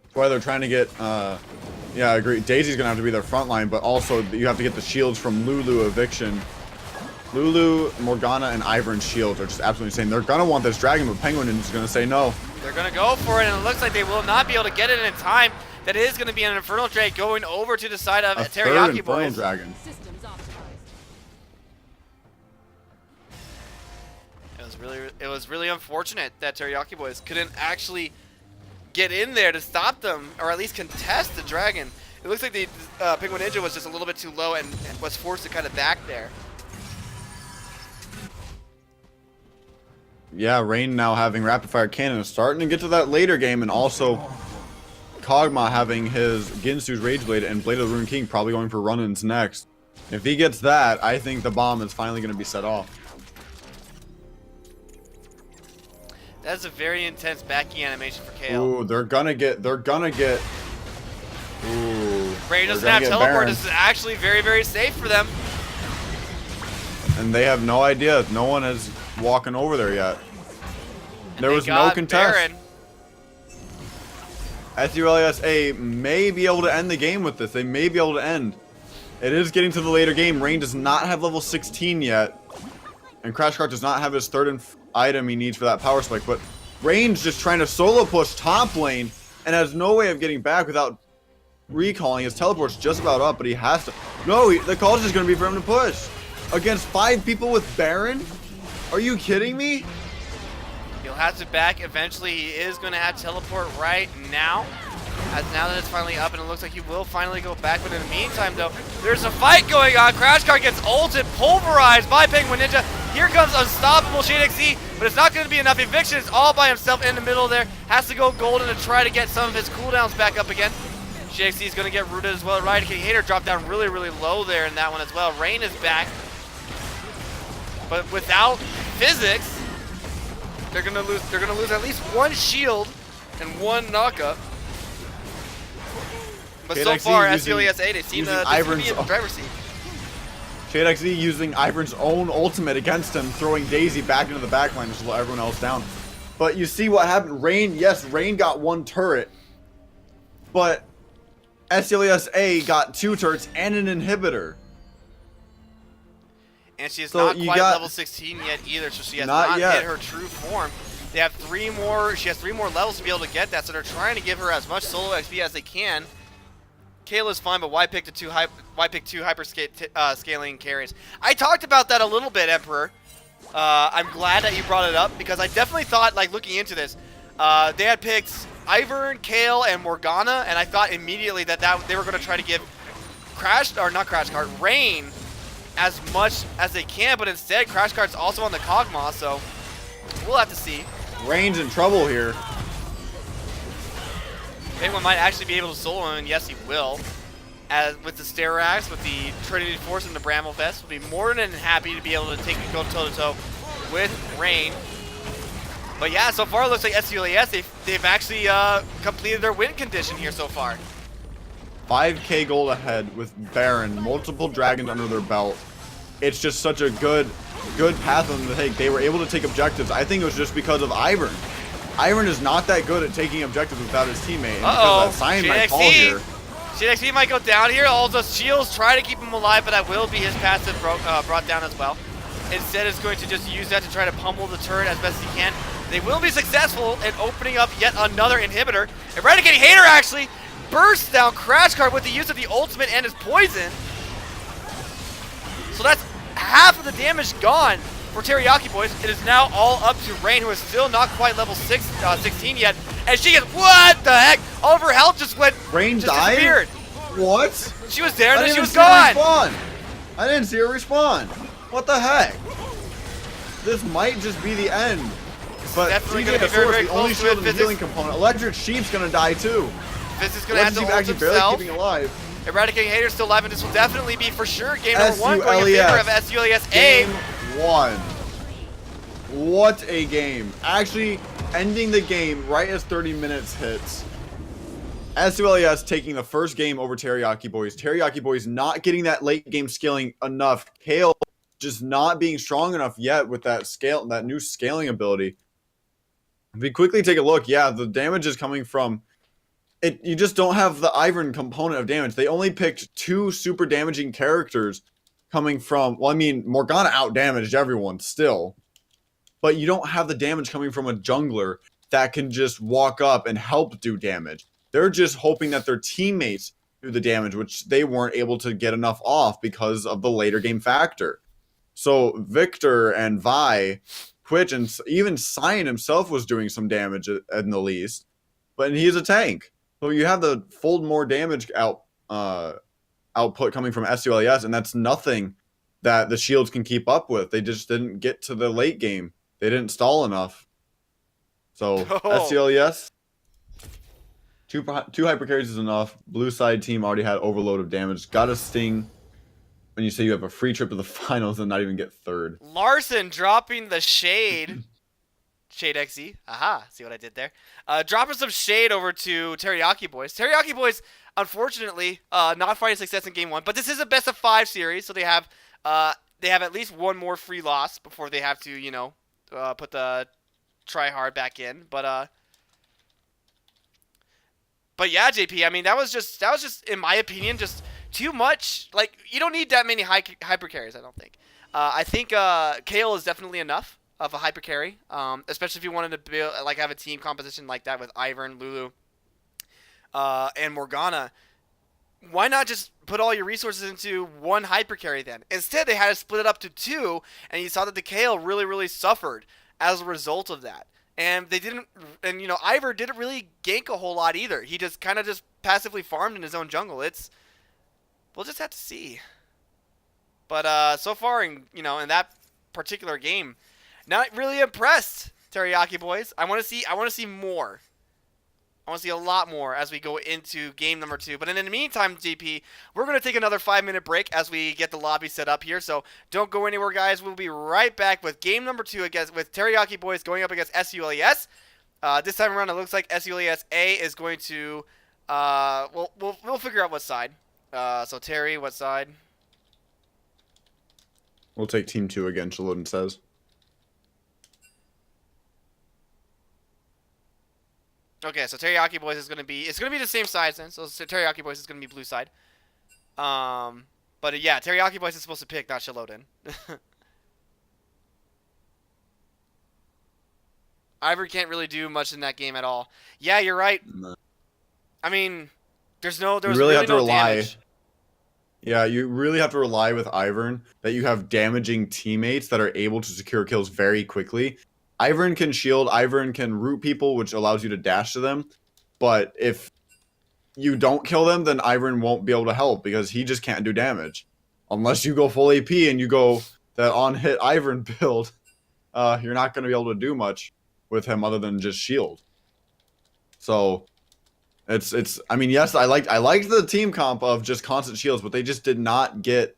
That's why they're trying to get. Yeah, I agree. Daisy's gonna have to be their front line, but also you have to get the shields from Lulu Eviction. Lulu, Morgana, and Ivern's shields are just absolutely insane. They're gonna want this dragon, but Penguin is gonna say no. They're gonna go for it, and it looks like they will not be able to get it in time. That is going to be an Infernal Drake going over to the side of A third Teriyaki Infernal Boys. Dragon. It was really unfortunate that Teriyaki Boys couldn't actually get in there to stop them, or at least contest the dragon. It looks like the Penguin Ninja was just a little bit too low and was forced to kind of back there. Yeah, Rain now having Rapid Fire Cannon is starting to get to that later game, and also Kog'Maw having his Ginsu's Rage Blade and Blade of the Rune King probably going for run-ins next. If he gets that, I think the bomb is finally going to be set off. That's a very intense backing animation for Kale. Ooh, they're gonna get. Ooh. Rain doesn't they're have gonna get teleport. Baron. This is actually very, very safe for them. And they have no idea. No one is walking over there yet. And There they was no got contest. Baron. SULASA may be able to end the game with this. They may be able to end. It is getting to the later game. Rain does not have level 16 yet. And Crash Cart does not have his third item he needs for that power spike. But Rain's just trying to solo push top lane and has no way of getting back without recalling. His teleport's just about up, but he has to. No, the call is just going to be for him to push. Against 5 people with Baron? Are you kidding me? He'll have to back eventually. He is going to have teleport right now. As now that it's finally up, and it looks like he will finally go back. But in the meantime, though, there's a fight going on. Crash Cart gets ulted, pulverized by Penguin Ninja. Here comes Unstoppable Shade XZ, but it's not going to be enough. Eviction is all by himself in the middle there. Has to go golden to try to get some of his cooldowns back up again. Shade XZ is going to get rooted as well. Eradicating Hater dropped down really, really low there in that one as well. Rain is back. But without physics, they're gonna lose at least one shield and one knockup. But so far, SULASA, they seem to be in the driver's seat. Shade XZ using Ivern's own ultimate against him, throwing Daisy back into the backline to slow everyone else down. But you see what happened. Rain, yes, Rain got 1 turret. But SLESA got 2 turrets and an inhibitor. And she is So not you quite got- level 16 yet either, so she has Not not yet. hit her true form. They have 3 more. She has 3 more levels to be able to get that, so they're trying to give her as much solo XP as they can. Kayla's fine, but why pick two hyper scaling carries? I talked about that a little bit, Emperor. I'm glad that you brought it up because I definitely thought, like looking into this, they had picked Ivern, Kale, and Morgana, and I thought immediately that they were going to try to give Rain as much as they can, but instead Crash Cart's also on the Kog'Maw, so we'll have to see. Rain's in trouble here. Penguin might actually be able to solo him, and yes, he will. As with the Sterax, with the Trinity Force and the Bramble Vest, will be more than happy to be able to go toe-to-toe with Rain. But yeah, so far it looks like SULAS, they've actually completed their win condition here so far. 5k gold ahead with Baron, multiple dragons under their belt. It's just such a good path for them to take. They were able to take objectives. I think it was just because of Ivern. Ivern is not that good at taking objectives without his teammate. And because that Cyan might fall here. JXE might go down here. All those shields try to keep him alive, but that will be his passive brought down as well. Instead, is going to just use that to try to pummel the turret as best he can. They will be successful in opening up yet another inhibitor. Eradicating Hater actually bursts down Crash Cart with the use of the ultimate and his poison. So that's half of the damage gone for Teriyaki Boys. It is now all up to Rain, who is still not quite level 16 yet. And she gets, what the heck? All of her health just Rain died? disappeared. What? She was there and then she was see her gone. respawn. I didn't see her respawn. What the heck? This might just be the end. But definitely TJ gonna be the very, Source, very the only close to shield it. and healing component. Electric Sheep's gonna die too. Fizz is going to have to Electric Sheep ult actually barely himself. keeping alive. Eradicating Hater still alive, and this will definitely be for sure game number 1 going in favor of SULAS. Game 1. What a game. Actually, ending the game right as 30 minutes hits. SULAS taking the first game over Teriyaki Boys. Teriyaki Boys not getting that late game scaling enough. Kale just not being strong enough yet with that new scaling ability. If we quickly take a look, yeah, the damage is coming from it. You just don't have the Ivern component of damage. They only picked 2 super damaging characters coming from, well, I mean, Morgana out-damaged everyone still. But you don't have the damage coming from a jungler that can just walk up and help do damage. They're just hoping that their teammates do the damage, which they weren't able to get enough off because of the later game factor. So Victor and Vi, Twitch, and even Cyan himself was doing some damage in the least. But he's a tank. So you have the fold more damage output coming from SULAS, and that's nothing that the shields can keep up with. They just didn't get to the late game. They didn't stall enough. So SULAS, two hyper carries is enough. Blue side team already had overload of damage. Got a sting when you say you have a free trip to the finals and not even get third. Larson dropping the shade. Shade XE. Aha. See what I did there? Dropping some shade over to Teriyaki Boys. Teriyaki Boys, unfortunately, not finding success in game 1. But this is a best of 5 series, so they have at least one more free loss before they have to, put the try hard back in. But yeah, JP. I mean, that was just in my opinion just too much. Like, you don't need that many hyper carries. I don't think. I think Kale is definitely enough of a hyper carry, especially if you wanted to build have a team composition like that with Ivern, Lulu, and Morgana. Why not just put all your resources into one hyper carry then? Instead, they had to split it up to 2, and you saw that the Kale really, really suffered as a result of that. And they didn't, and Ivor didn't really gank a whole lot either. He just kind of just passively farmed in his own jungle. We'll just have to see. But so far, in that particular game, not really impressed, Teriyaki Boys. I want to see more. I want to see a lot more as we go into game number 2. But in the meantime, JP, we're going to take another 5-minute break as we get the lobby set up here. So don't go anywhere, guys. We'll be right back with game number 2 with Teriyaki Boys going up against SULAS. This time around, it looks like SULAS A is going to. We'll figure out what side. So Terry, what side? We'll take Team 2 again, Shalodin says. Okay, so Teriyaki Boys is gonna be the same size then. So Teriyaki Boys is gonna be blue side. But yeah, Teriyaki Boys is supposed to pick, not Shalodin. Ivory can't really do much in that game at all. Yeah, you're right. No. I mean, there was really have to no rely. damage. Yeah, you really have to rely with Ivern that you have damaging teammates that are able to secure kills very quickly. Ivern can shield, Ivern can root people, which allows you to dash to them. But if you don't kill them, then Ivern won't be able to help because he just can't do damage. Unless you go full AP and you go that on-hit Ivern build, you're not going to be able to do much with him other than just shield. So it's I mean, yes, I liked the team comp of just constant shields, but they just did not get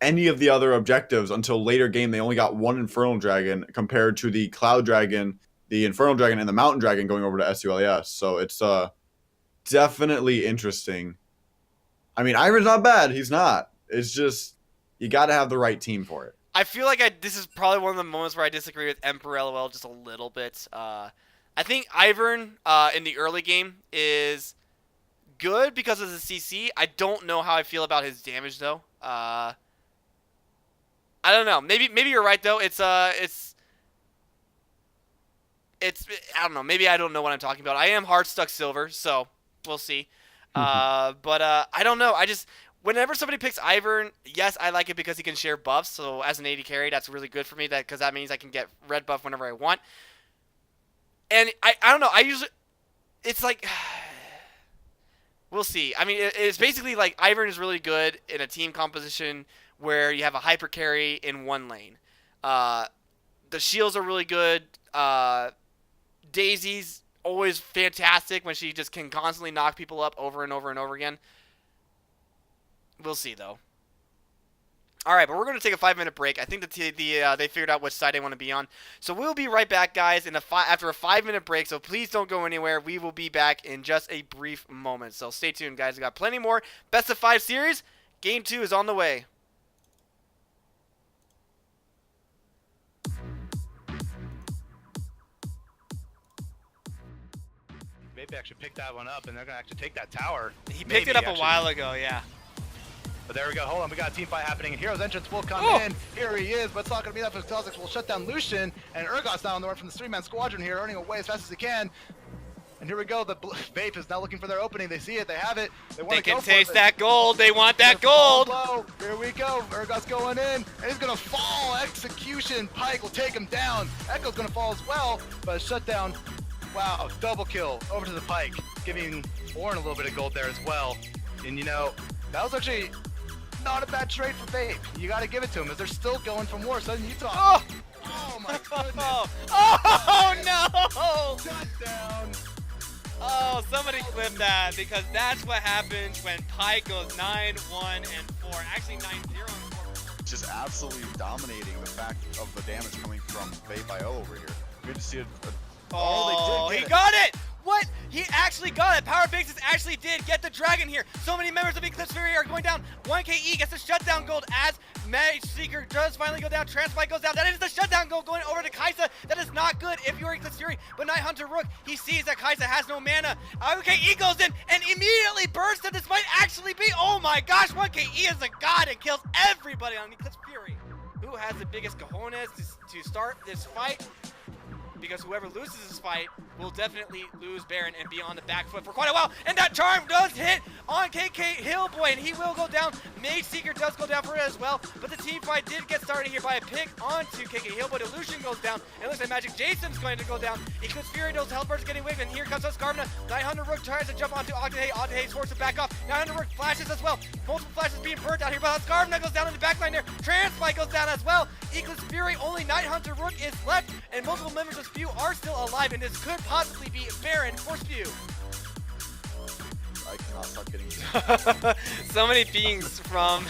any of the other objectives until later game. They only got one Infernal Dragon compared to the Cloud Dragon, the Infernal Dragon, and the Mountain Dragon going over to SULES. So it's definitely interesting. I mean, Ivern's not bad. He's not. It's just you got to have the right team for it. I feel like this is probably one of the moments where I disagree with Emperor LOL just a little bit. I think Ivern in the early game is good because of the CC. I don't know how I feel about his damage though. I don't know. Maybe you're right though. It's I don't know. Maybe I don't know what I'm talking about. I am hard stuck silver, so we'll see. But I don't know. I just whenever somebody picks Ivern, yes, I like it because he can share buffs. So as an AD carry, that's really good for me. Because that means I can get red buff whenever I want. And I don't know. It's like we'll see. I mean, it's basically like Ivern is really good in a team composition where you have a hyper carry in one lane. The shields are really good. Daisy's always fantastic when she just can constantly knock people up over and over and over again. We'll see though. All right, but we're going to take a 5-minute break. I think they figured out which side they want to be on. So we'll be right back, guys, after a 5-minute break. So please don't go anywhere. We will be back in just a brief moment. So stay tuned, guys. We got plenty more Best of 5 series. Game 2 is on the way. Maybe actually pick that one up, and they're going to actually take that tower. He picked it up a while ago, yeah. But there we go. Hold on, we got a team fight happening, and Hero's entrance will come in. Here he is, but it's not going to be enough. Xtalzix will shut down Lucian, and Urgot's now on the run from the 3-man squadron here, running away as fast as he can. And here we go. The Vape is now looking for their opening. They see it. They have it. They can taste that gold. They want that gold. Here we go. Urgot's going in, and he's going to fall. Execution. Pike will take him down. Echo's going to fall as well, but shut down. Wow, double kill over to the Pike, giving Ornn a little bit of gold there as well. And you know, that was actually not a bad trade for Vape. You got to give it to him as they're still going for more. Southern Utah. Oh my goodness. Oh no! Shut down. Oh, somebody clip that because that's what happens when Pike goes 9-1 and 4. Actually 9-0 and 4. Just absolutely dominating the fact of the damage coming from Vape.io over here. Good to see it. Oh, he got it! What? He actually got it. Power Bases actually did get the dragon here. So many members of Eclipse Fury are going down. 1KE gets the shutdown gold as Mage Seeker does finally go down. Transfight goes down. That is the shutdown gold going over to Kaisa. That is not good if you're Eclipse Fury. But Night Hunter Rook, he sees that Kaisa has no mana. 1KE goes in and immediately bursts, and this might actually be, oh my gosh, 1KE is a god and kills everybody on Eclipse Fury. Who has the biggest cojones to start this fight? Because whoever loses this fight will definitely lose Baron and be on the back foot for quite a while. And that charm does hit on KK Hillboy, and he will go down. Mage Seeker does go down for it as well. But the team fight did get started here by a pick onto KK Hillboy. Illusion goes down. And it looks like Magic Jason's going to go down. Eclipse Fury knows Hellbird's getting wigged, and here comes Skarvna. 900 Rook tries to jump onto Octahey. Octahey's forced to back off. 900 Rook flashes as well. Multiple flashes being burnt out here, but Skarvna goes down in the backline there. Transfight goes down as well. Eclipse Fury, only 900 Rook is left, and multiple members of Spew are still alive, and this could possibly be Baron for Spew. I cannot stop getting So many beings from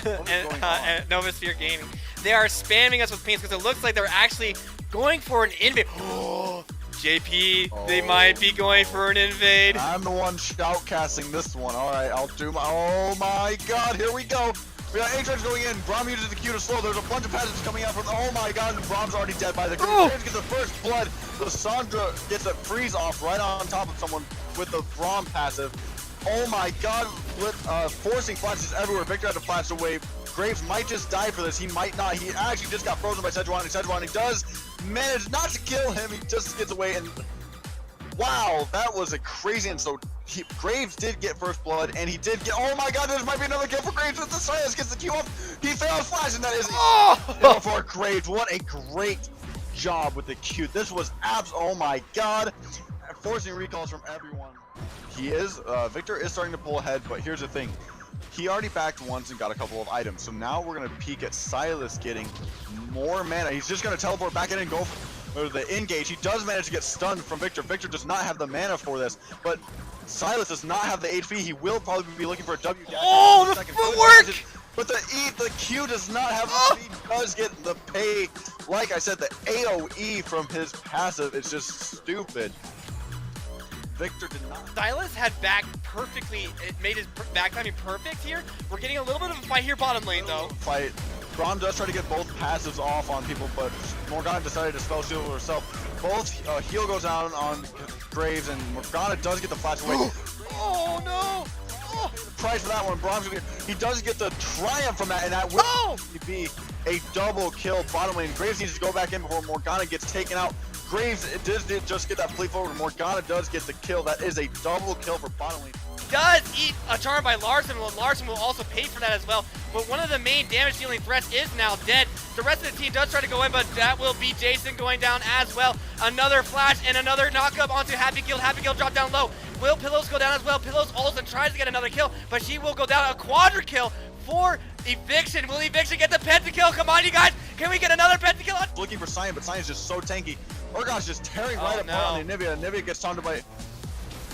Novosphere Gaming. They are spamming us with pings because it looks like they're actually going for an invade. Oh, JP, they might be going for an invade. I'm the one shoutcasting this one. All right, I'll do my. Oh my God, here we go. We got Atrix going in. Braum uses the Q to slow. There's a bunch of passes coming out from. Oh my God, and Braum's already dead by the. James gets the first blood. The Sandra gets a freeze off right on top of someone. with the Braum passive. Oh my god, forcing flashes everywhere. Victor had to flash away. Graves might just die for this. He might not. He actually just got frozen by Sejuani. Sejuani does manage not to kill him. He just gets away, and wow, that was a crazy. And so Graves did get first blood, and he did get. Oh my god, there might be another kill for Graves with the Silas gets the Q off. He fails flash, and that is for Graves. What a great job with the Q. This was oh my god, forcing recalls from everyone. Victor is starting to pull ahead, but here's the thing. He already backed once and got a couple of items, so now we're going to peek at Silas getting more mana. He's just going to teleport back in and go for the engage. He does manage to get stunned from Victor. Victor does not have the mana for this, but Silas does not have the HP. He will probably be looking for a W dash. Oh, the footwork! But the Q does not have the speed. He does get the pay. Like I said, the AoE from his passive is just stupid. Victor did not. Silas had back perfectly. It made his back timing perfect here. We're getting a little bit of a fight here bottom lane, though. Fight. Braum does try to get both passives off on people, but Morgana decided to spell shield herself. Both heal goes down on Graves, and Morgana does get the flash away. Oh no! Oh. Price for that one. Braum's he does get the triumph from that, and that will be a double kill bottom lane. Graves needs to go back in before Morgana gets taken out. Graves did just get that fleet forward. Morgana does get the kill. That is a double kill for bottom lane. Does eat a charm by Larson. Well, Larson will also pay for that as well. But one of the main damage dealing threats is now dead. The rest of the team does try to go in, but that will be Jason going down as well. Another flash and another knockup onto Happy Guild. Happy Guild drop down low. Will Pillows go down as well? Pillows also tries to get another kill, but she will go down. A quadra kill for Eviction. Will Eviction get the pentakill? Come on, you guys. Can we get another pentakill? Looking for Cyan, but Cyan's just so tanky. Urgon's just tearing right apart on the Anivia. Anivia gets taunted by,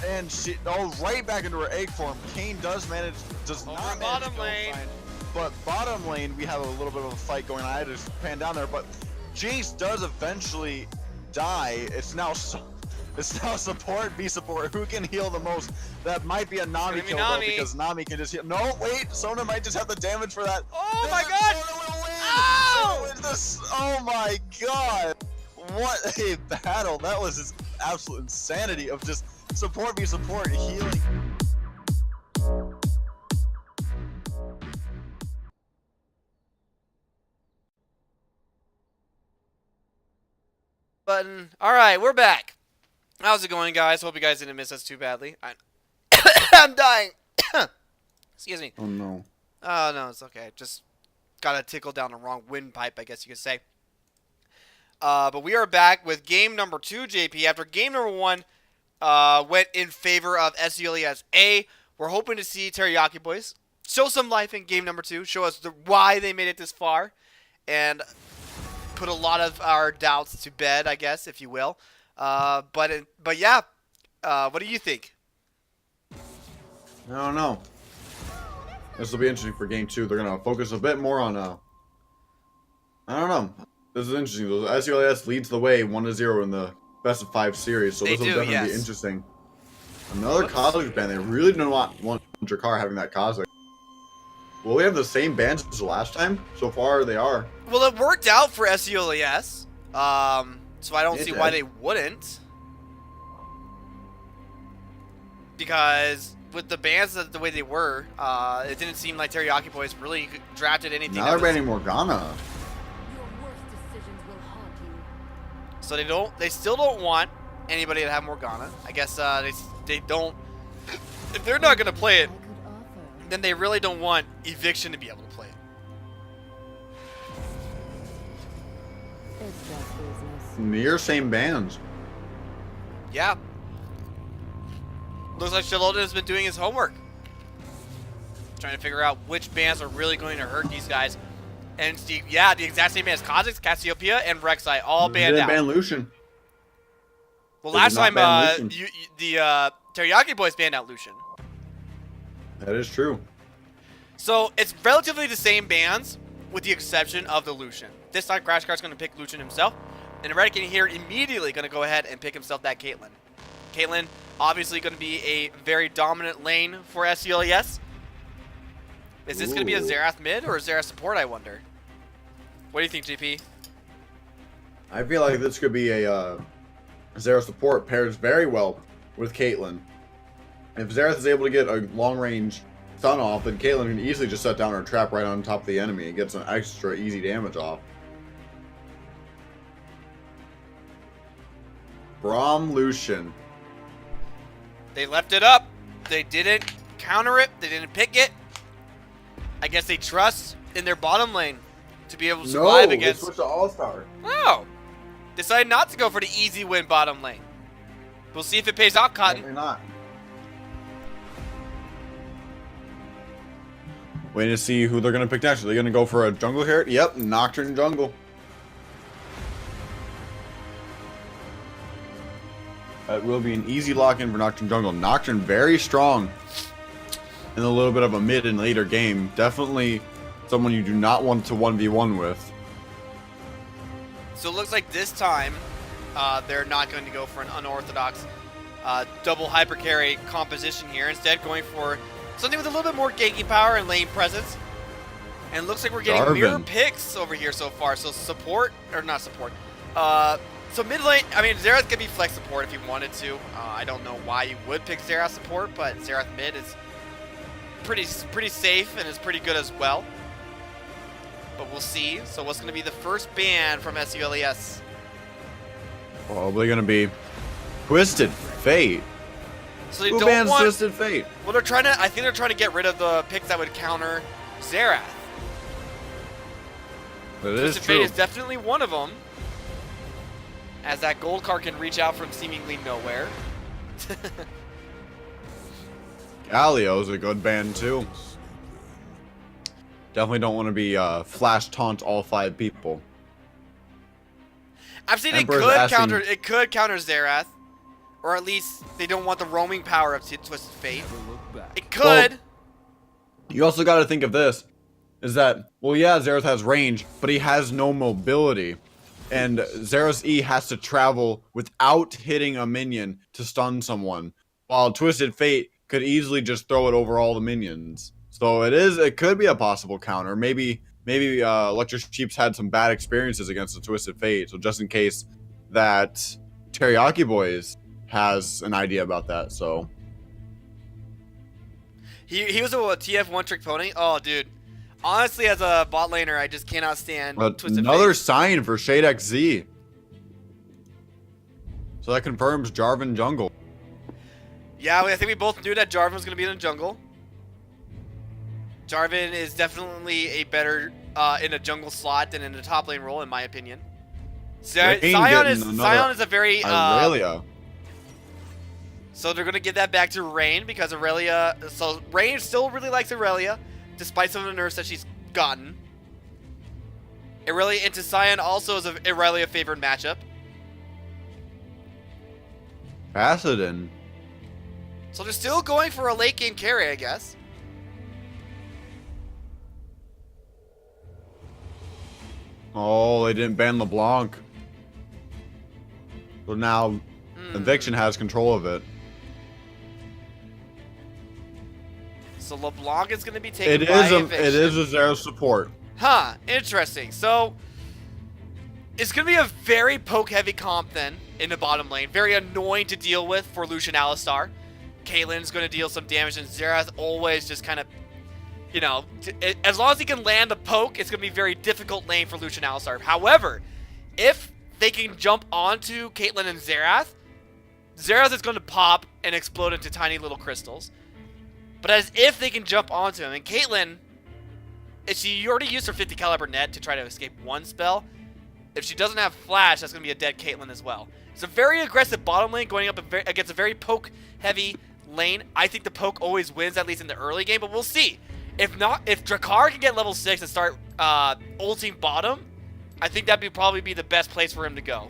and she right back into her egg form. Kane does not manage to kill Cyan, but bottom lane we have a little bit of a fight going on. I had to pan down there, but Jinx does eventually die. It's now support v support. Who can heal the most? That might be a Nami kill though, because Nami can just heal. No, wait, Sona might just have the damage for that. Oh my god! Oh my god! What a battle! That was just absolute insanity of just support v support healing. Button. All right, we're back. How's it going, guys? Hope you guys didn't miss us too badly. I'm dying. Excuse me. Oh no. Oh no, it's okay. Just got a tickle down the wrong windpipe, I guess you could say. But we are back with game number 2, JP. After game number 1 went in favor of SELES A, we're hoping to see Teriyaki Boys show some life in game number 2, show us why they made it this far, and put a lot of our doubts to bed, I guess, if you will. But yeah, what do you think? I don't know. This will be interesting for game 2. They're gonna focus a bit more on I don't know. This is interesting. SELES leads the way 1-0 in the best of 5 series, so this will definitely be interesting. Another Cosmic ban. They really do not want Drakar having that Cosmic. Will we have the same bans as the last time? So far, they are. Well, it worked out for SELES, so I don't see why they wouldn't. Because with the bans the way they were, it didn't seem like Teriyaki Boys really drafted anything. Now they're banning Morgana. So they still don't want anybody to have Morgana. I guess they don't. If they're not gonna play it, then they really don't want Eviction to be able to play it. Near same bans. Yeah. Looks like Shalota has been doing his homework, trying to figure out which bans are really going to hurt these guys. And the exact same bans: Kha'Zix, Cassiopeia, and Rek'Sai all banned out. Ban Lucian. Well, last time the Teriyaki Boys banned out Lucian. That is true. So it's relatively the same bans, with the exception of the Lucian. This time, Crash Cart's going to pick Lucian himself, and Redican here immediately going to go ahead and pick himself that Caitlyn. Caitlyn, obviously going to be a very dominant lane for SELES. Is this going to be a Xerath mid or a Xerath support, I wonder? What do you think, GP? I feel like this could be a Xerath support pairs very well with Caitlyn. If Xerath is able to get a long-range stun off, then Caitlyn can easily just set down her trap right on top of the enemy and get some extra easy damage off. Braum Lucian. They left it up. They didn't counter it. They didn't pick it. I guess they trust in their bottom lane to be able to survive against. They switched to All-Star. Oh, decided not to go for the easy win bottom lane. We'll see if it pays out, Cotton. Maybe not. Waiting to see who they're going to pick next. Are they going to go for a jungle here? Yep, Nocturne jungle. That will be an easy lock-in for Nocturne jungle. Nocturne very strong in a little bit of a mid and later game. Definitely someone you do not want to 1v1 with. So it looks like this time they're not going to go for an unorthodox double hyper carry composition here. Instead, going for something with a little bit more ganking power and lane presence. And it looks like we're getting mirror picks over here so far. So support, or not support. So mid lane, I mean, Xerath could be flex support if you wanted to. I don't know why you would pick Xerath support, but Xerath mid is pretty safe and is pretty good as well. But we'll see. So what's going to be the first ban from SULES? Probably going to be Twisted Fate. So they Who don't bans want, Twisted Fate? Well, they're trying to. I think they're trying to get rid of the picks that would counter Xerath. That is Twisted true. Fate is definitely one of them, as that gold card can reach out from seemingly nowhere. Galio's a good ban too. Definitely don't want to be flash taunt all 5 people. I've seen Emperor's it could counter Xerath, or at least they don't want the roaming power of Twisted Fate. It could. Well, you also got to think of this, is that, well, yeah, Xerath has range, but he has no mobility. And Xerath's E has to travel without hitting a minion to stun someone, while Twisted Fate could easily just throw it over all the minions. So it could be a possible counter. Maybe Electric Sheep's had some bad experiences against the Twisted Fate, so just in case that Teriyaki Boys has an idea about that, so. He was a TF one-trick pony? Oh, dude. Honestly, as a bot laner, I just cannot stand Twisted Another Fate. sign for Shade XZ. So that confirms Jarvan jungle. Yeah, I think we both knew that Jarvan was going to be in the jungle. Jarvan is definitely a better in a jungle slot than in a top lane role, in my opinion. Sion is a very Irelia. So they're gonna give that back to Rain because Aurelia. So Rain still really likes Aurelia, despite some of the nerfs that she's gotten. Aurelia into Sion also is a Aurelia favored matchup. Pasadin. So they're still going for a late game carry, I guess. Oh, they didn't ban LeBlanc. So now Eviction has control of it. So LeBlanc is going to be taken by Eviction. It is a Zero support. Huh, interesting. So it's going to be a very poke-heavy comp then in the bottom lane. Very annoying to deal with for Lucian Alistar. Caitlyn's going to deal some damage, and Xerath always just kind of, you know, as long as he can land the poke, it's going to be a very difficult lane for Lucian Alistar. However, if they can jump onto Caitlyn and Xerath is going to pop and explode into tiny little crystals. But as if they can jump onto him, and Caitlyn, if she already used her 50 caliber net to try to escape one spell, if she doesn't have flash, that's going to be a dead Caitlyn as well. It's a very aggressive bottom lane going up against a very poke-heavy lane. I think the poke always wins, at least in the early game, but we'll see. If not, if Drakkar can get level 6 and start ulting bottom, I think that'd probably be the best place for him to go.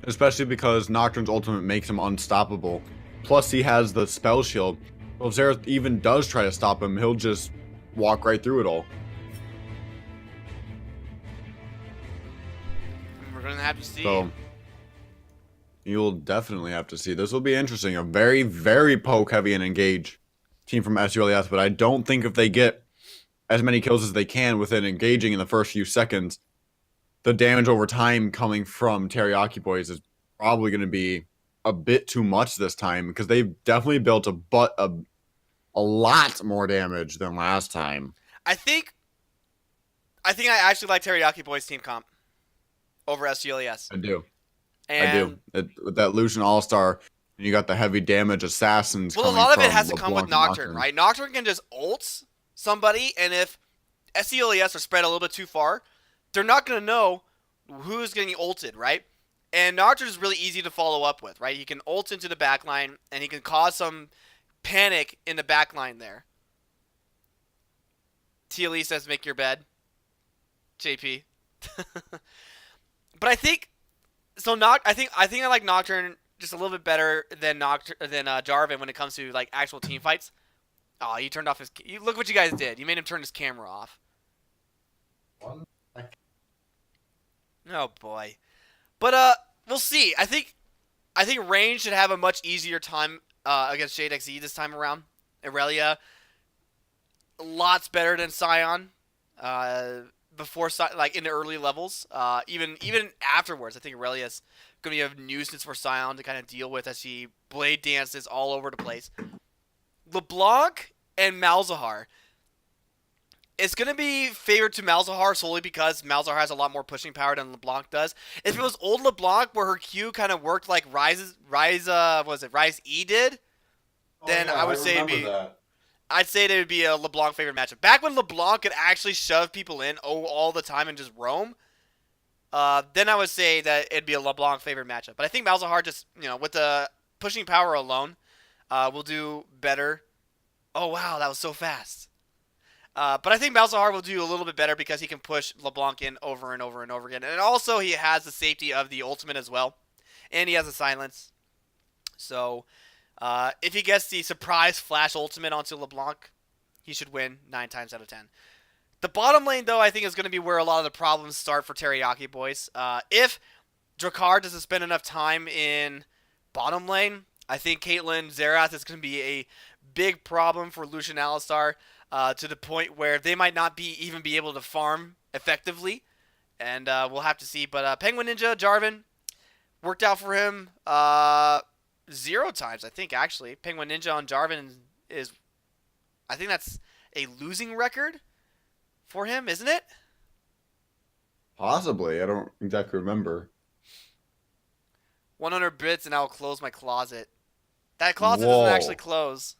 Especially because Nocturne's ultimate makes him unstoppable. Plus he has the spell shield. So if Xerath even does try to stop him, he'll just walk right through it all. We're going to have to see. So you'll definitely have to see. This will be interesting. A very, very poke heavy and engage team from SULES, but I don't think if they get as many kills as they can within engaging in the first few seconds, the damage over time coming from Teriyaki Boys is probably going to be a bit too much this time because they've definitely built a lot more damage than last time. I think I actually like Teriyaki Boys team comp over SGLES. I do. And With that Lucian All-Star, you got the heavy damage assassins. well, a coming lot of it from has to come with LeBlanc and Nocturne, right? Nocturne can just ult somebody, and if SCLES are spread a little bit too far, they're not going to know who's getting ulted, right? And Nocturne is really easy to follow up with, right? He can ult into the backline, and he can cause some panic in the backline there. TLE says, make your bed. JP. But I think so. I think I like Nocturne just a little bit better than Jarvan when it comes to like actual team fights. Oh, you turned off his. Look what you guys did. You made him turn his camera off. Oh boy, but we'll see. I think Rain should have a much easier time against Shade XZ this time around. Irelia, lots better than Sion. Before, like in the early levels, even afterwards, I think Aurelia's going to be a nuisance for Sion to kind of deal with as she blade dances all over the place. LeBlanc and Malzahar. It's going to be favored to Malzahar solely because Malzahar has a lot more pushing power than LeBlanc does. If it was old LeBlanc where her Q kind of worked like Rise E did, then I would say it'd be... I'd say it would be a LeBlanc favorite matchup. Back when LeBlanc could actually shove people in all the time and just roam, then I would say that it'd be a LeBlanc favorite matchup. But I think Malzahar just, with the pushing power alone, will do better. Oh, wow, that was so fast. But I think Malzahar will do a little bit better because he can push LeBlanc in over and over and over again. And also he has the safety of the ultimate as well. And he has a silence. So... if he gets the surprise flash ultimate onto LeBlanc, he should win 9 times out of 10. The bottom lane, though, I think is going to be where a lot of the problems start for Teriyaki Boys. If Drakkar doesn't spend enough time in bottom lane, I think Caitlyn Xerath is going to be a big problem for Lucian Alistar to the point where they might not even be able to farm effectively. And we'll have to see. But Penguin Ninja, Jarvan, worked out for him. 0 times, I think, actually. Penguin Ninja on Jarvan is... I think that's a losing record for him, isn't it? Possibly. I don't exactly remember. 100 bits and I'll close my closet. That closet Whoa. doesn't actually close.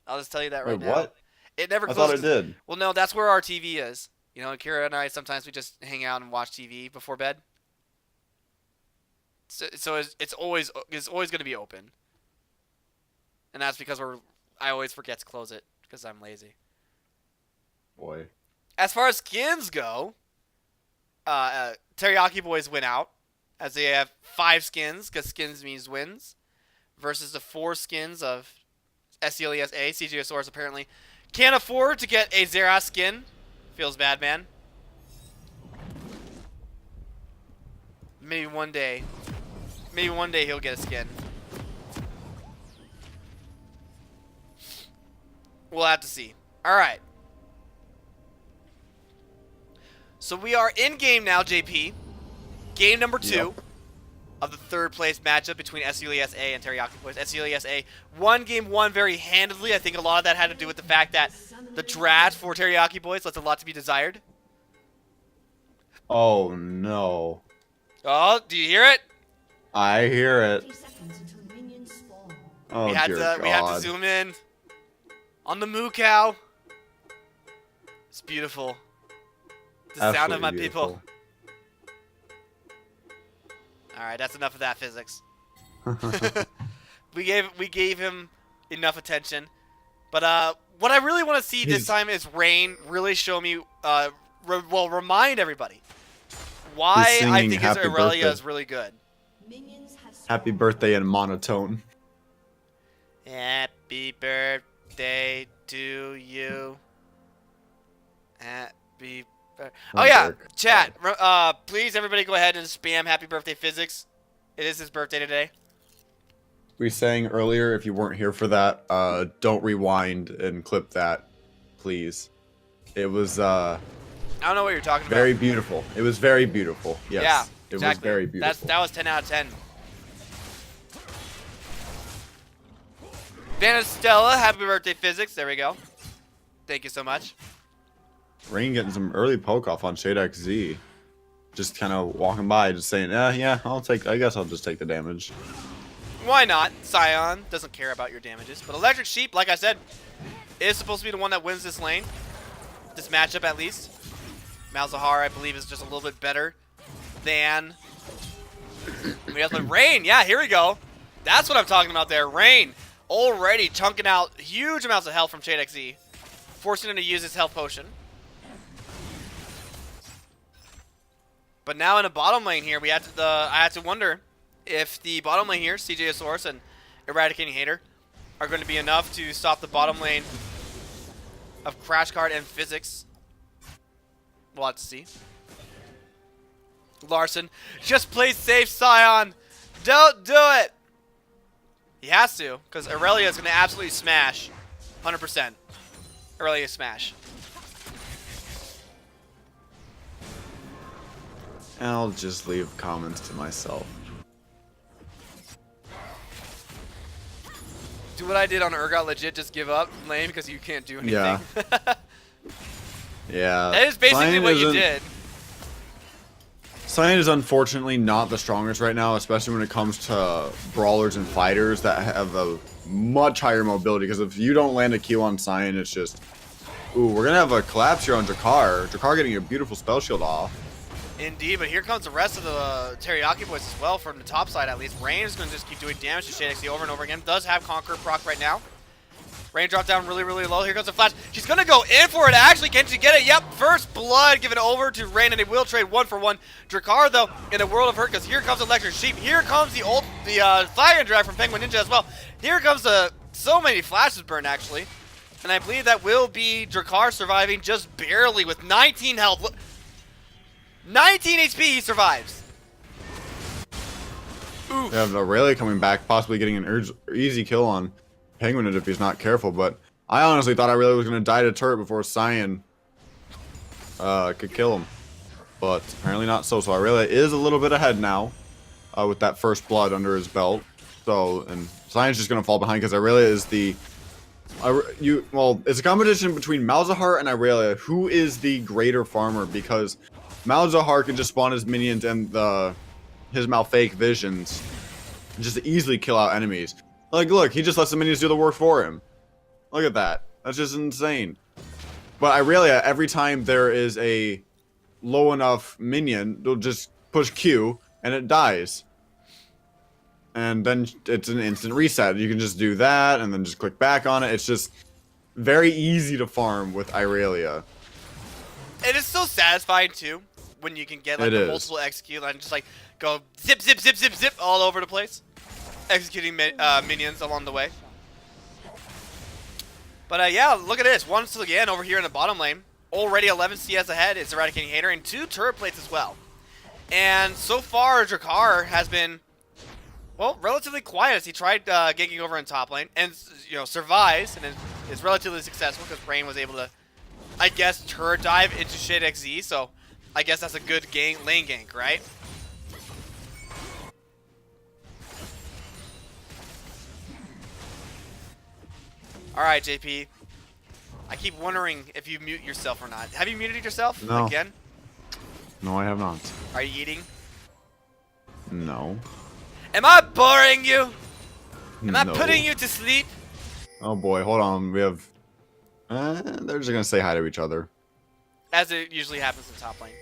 I'll just tell you that right Wait, now. what? It never I closes. thought it did. Well, no, that's where our TV is. Kira and I, sometimes we just hang out and watch TV before bed. So it's always going to be open, and that's because I always forget to close it because I'm lazy. Boy. As far as skins go, Teriyaki Boys win out as they have 5 skins because skins means wins versus the 4 skins of SCLES A. CGSORs apparently can't afford to get a Xerath skin. Feels bad, man. Maybe one day he'll get a skin. We'll have to see. Alright. So we are in game now, JP. Game number 2 of the 3rd place matchup between SCLES A and Teriyaki Boys. SCLES A won game 1 very handedly. I think a lot of that had to do with the fact that the draft for Teriyaki Boys left a lot to be desired. Oh, no. Oh, do you hear it? I hear it. Oh, we had to zoom in on the moo cow. It's beautiful. The sound of my people. All right, that's enough of that physics. We gave him enough attention, but what I really want to see this time is Rain really show me, remind everybody why I think his Irelia is really good. Happy birthday in monotone. Happy birthday to you. Happy birthday. Oh yeah, chat. Please everybody go ahead and spam happy birthday physics. It is his birthday today. We sang earlier, if you weren't here for that, don't rewind and clip that, please. It was I don't know what you're talking about. very beautiful. It was very beautiful. Yes. Yeah, It exactly. was very beautiful. That was 10 out of 10. Vanna Stella, happy birthday, Physics. There we go. Thank you so much. Rain getting some early poke off on Shade XZ. Just kind of walking by, just saying, yeah, I guess I'll just take the damage. Why not? Scion doesn't care about your damages. But Electric Sheep, like I said, is supposed to be the one that wins this lane. This matchup, at least. Malzahar, I believe, is just a little bit better than... we have the Rain. Yeah, here we go. That's what I'm talking about there. Rain already chunking out huge amounts of health from Shade XZ, forcing him to use his health potion. But now in a bottom lane here, I had to wonder if the bottom lane here, CJSource and Eradicating Hater, are going to be enough to stop the bottom lane of Crash Card and Physics. We'll have to see. Larson, just play safe, Scion. Don't do it. He has to, because Aurelia is going to absolutely smash. 100%. Aurelia smash. I'll just leave comments to myself. Do what I did on Urgot, legit just give up lane because you can't do anything. Yeah. Yeah. That is basically Cyan what you did. Cyan is unfortunately not the strongest right now, especially when it comes to brawlers and fighters that have a much higher mobility. Because if you don't land a Q on Cyan, it's just, ooh, we're gonna have a collapse here on Drakar. Drakar getting a beautiful spell shield off. Indeed, but here comes the rest of the Teriyaki boys as well from the top side at least. Rain is going to just keep doing damage to Shade XZ over and over again. Does have Conquer proc right now. Rain dropped down really, really low. Here comes the flash. She's going to go in for it, actually. Can she get it? Yep, first blood given over to Rain, and they will trade 1-for-1. Drakar, though, in a world of hurt, because here comes Electric Sheep. Here comes the Fire Drag from Penguin Ninja as well. Here comes so many flashes burned, actually. And I believe that will be Drakar surviving just barely with 19 health. 19 HP, he survives. Oof. We have Aurelia coming back, possibly getting an easy kill on Penguin if he's not careful, but I honestly thought Aurelia was going to die to turret before Cyan could kill him. But apparently not so. So Aurelia is a little bit ahead now with that first blood under his belt. So, and Cyan's just going to fall behind because Aurelia is the... well, it's a competition between Malzahar and Aurelia. Who is the greater farmer? Because Malzahar can just spawn his minions and his Malfake visions and just easily kill out enemies. Like, look, he just lets the minions do the work for him. Look at that. That's just insane. But Aurelia, every time there is a low enough minion, they'll just push Q and it dies. And then it's an instant reset. You can just do that and then just click back on it. It's just very easy to farm with Aurelia. It is so satisfying too when you can get like the multiple execute and just like go zip, zip, zip, zip, zip all over the place, executing minions along the way. But yeah, look at this. Once again over here in the bottom lane, already 11 CS ahead is Eradicating Hater and 2 turret plates as well. And so far, Drakar has been, well, relatively quiet as he tried ganking over in top lane and, you know, survives and is relatively successful because Rain was able to, I guess, turret dive into Shade XZ, so I guess that's a good lane gank, right? Alright, JP. I keep wondering if you mute yourself or not. Have you muted yourself No. again? No, I have not. Are you eating? No. Am I boring you? Am I No. putting you to sleep? Oh boy, hold on. We have... they're just gonna say hi to each other. As it usually happens in top lane.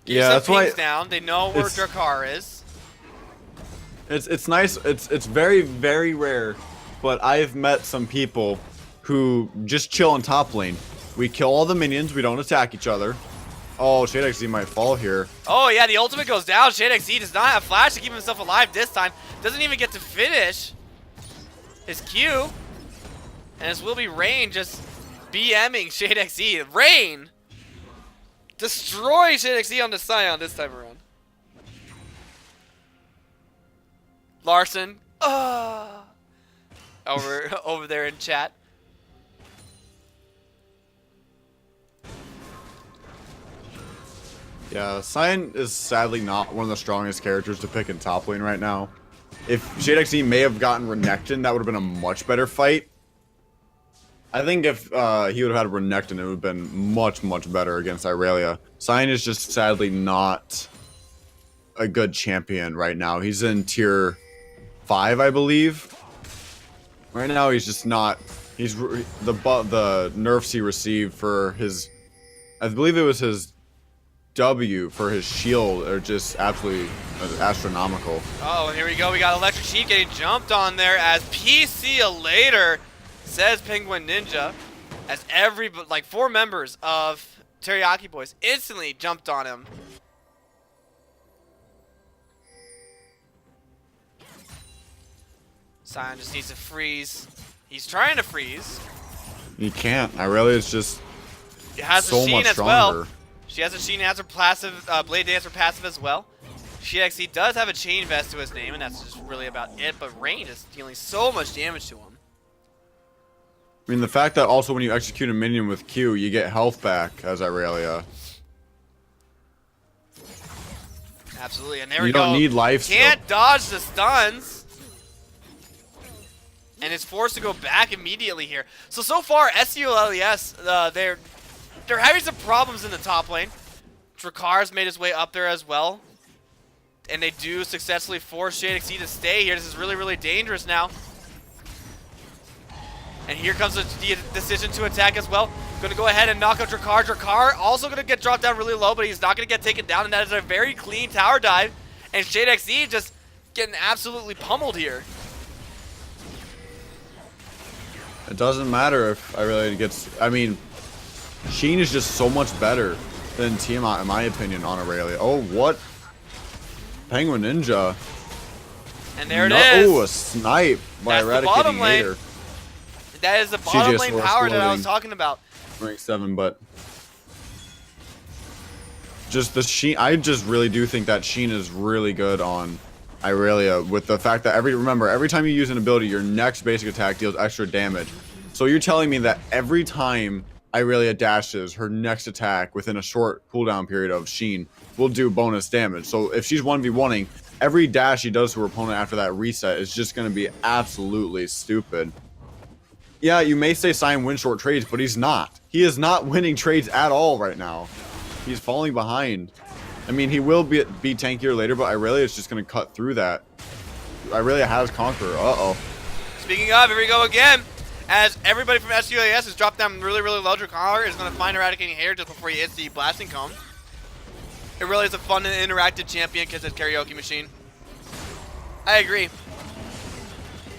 Keep Yeah, some that's why... pings down. They know where Drakar is. It's nice. It's very, very rare. But I've met some people who just chill in top lane. We kill all the minions. We don't attack each other. Oh, Shade XZ might fall here. Oh yeah, the ultimate goes down. Shade XZ does not have flash to keep himself alive this time. Doesn't even get to finish his Q. And this will be Rain just BMing Shade XZ. Rain destroys Shade XZ on the Scion this time around. Larson. Over there in chat. Yeah, Cyan is sadly not one of the strongest characters to pick in top lane right now. if Shade XE may have gotten Renekton, that would have been a much better fight. I think if he would have had Renekton, it would have been much, much better against Irelia. Cyan is just sadly not a good champion right now. He's in tier 5, I believe. Right now, he's just not. He's the nerfs he received for his, I believe it was his W for his shield, are just absolutely astronomical. Oh, and here we go. We got Electric Sheep getting jumped on there as PC later, says Penguin Ninja, as like 4 members of Teriyaki Boys instantly jumped on him. Cyan just needs to freeze. He's trying to freeze. He can't. Irelia is just It has so a Sheen much as stronger. well. She has a Sheen as her passive, Blade Dancer passive as well. She actually does have a Chain Vest to his name, and that's just really about it. But Rain is dealing so much damage to him. I mean, the fact that also when you execute a minion with Q, you get health back as Irelia. Absolutely, and there we You go. don't need life steal. Can't dodge the stuns. And is forced to go back immediately here. So far, SULES, they're having some problems in the top lane. Drakar's made his way up there as well. And they do successfully force Shade XE to stay here. This is really, really dangerous now. And here comes the decision to attack as well. Going to go ahead and knock out Drakar. Drakar also going to get dropped down really low, but he's not going to get taken down. And that is a very clean tower dive. And Shade XE just getting absolutely pummeled here. It doesn't matter if Irelia gets. I mean, Sheen is just so much better than Tiamat, in my opinion, on Irelia. Oh, what? Penguin Ninja. And there it is. Oh, a snipe by That's the bottom Eradicating lane. Hater. That is the bottom CJ lane Source power that I was loading. talking about. Rank 7, but just the Sheen. I just really do think that Sheen is really good on Irelia, with the fact that remember every time you use an ability, your next basic attack deals extra damage. So you're telling me that every time Irelia dashes, her next attack within a short cooldown period of Sheen will do bonus damage. So if she's 1v1ing, every dash she does to her opponent after that reset is just going to be absolutely stupid. Yeah, you may say Cyan wins short trades, but he's not. He is not winning trades at all right now. He's falling behind. I mean, he will be tankier later, but Irelia is just going to cut through that. Irelia has Conqueror. Uh-oh. Speaking of, here we go again. As everybody from SUAS has dropped down really, really low. Drakar is going to find Eradicating Hater just before he hits the Blasting Cone. It really is a fun and interactive champion because it's Karaoke Machine. I agree.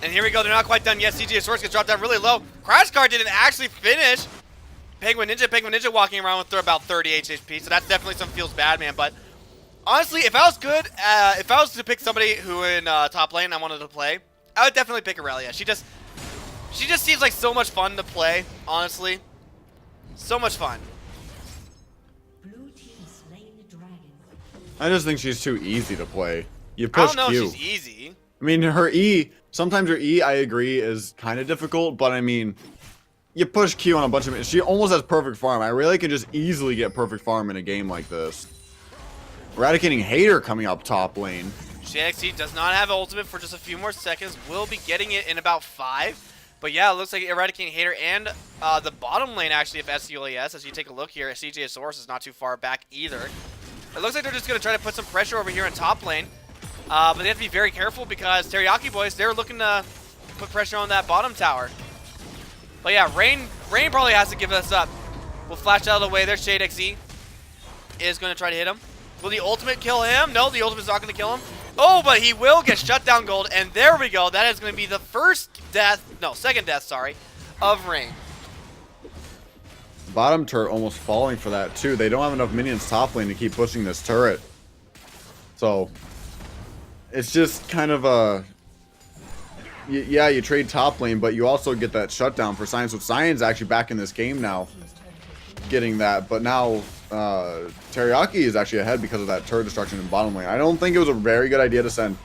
And here we go. They're not quite done yet. CJ Source gets dropped down really low. Crash Card didn't actually finish. Penguin Ninja walking around with about 30 HP, so that's definitely some feels bad, man. But honestly, if I was good, if I was to pick somebody who in top lane I wanted to play, I would definitely pick Irelia. She just seems like so much fun to play, honestly. So much fun. I just think she's too easy to play. You I push don't know Q. if she's easy. I mean, her E, sometimes her E, I agree, is kind of difficult, but I mean, you push Q on a bunch of... She almost has perfect farm. I really can just easily get perfect farm in a game like this. Eradicating Hater coming up top lane. JXC does not have ultimate for just a few more seconds. Will be getting it in about 5. But yeah, it looks like Eradicating Hater and the bottom lane, actually, of SULES, as you take a look here, CJ Source is not too far back either. It looks like they're just going to try to put some pressure over here in top lane. But they have to be very careful because Teriyaki Boys, they're looking to put pressure on that bottom tower. But yeah, Rain probably has to give us up. We'll flash out of the way there. Shade XE is going to try to hit him. Will the ultimate kill him? No, the ultimate's not going to kill him. Oh, but he will get shut down gold. And there we go. That is going to be the second death, sorry, of Rain. Bottom turret almost falling for that too. They don't have enough minions top lane to keep pushing this turret. So it's just kind of a... Yeah, you trade top lane, but you also get that shutdown for Cyan. So Cyan's actually back in this game now, getting that. But now Teriyaki is actually ahead because of that turret destruction in bottom lane. I don't think it was a very good idea to send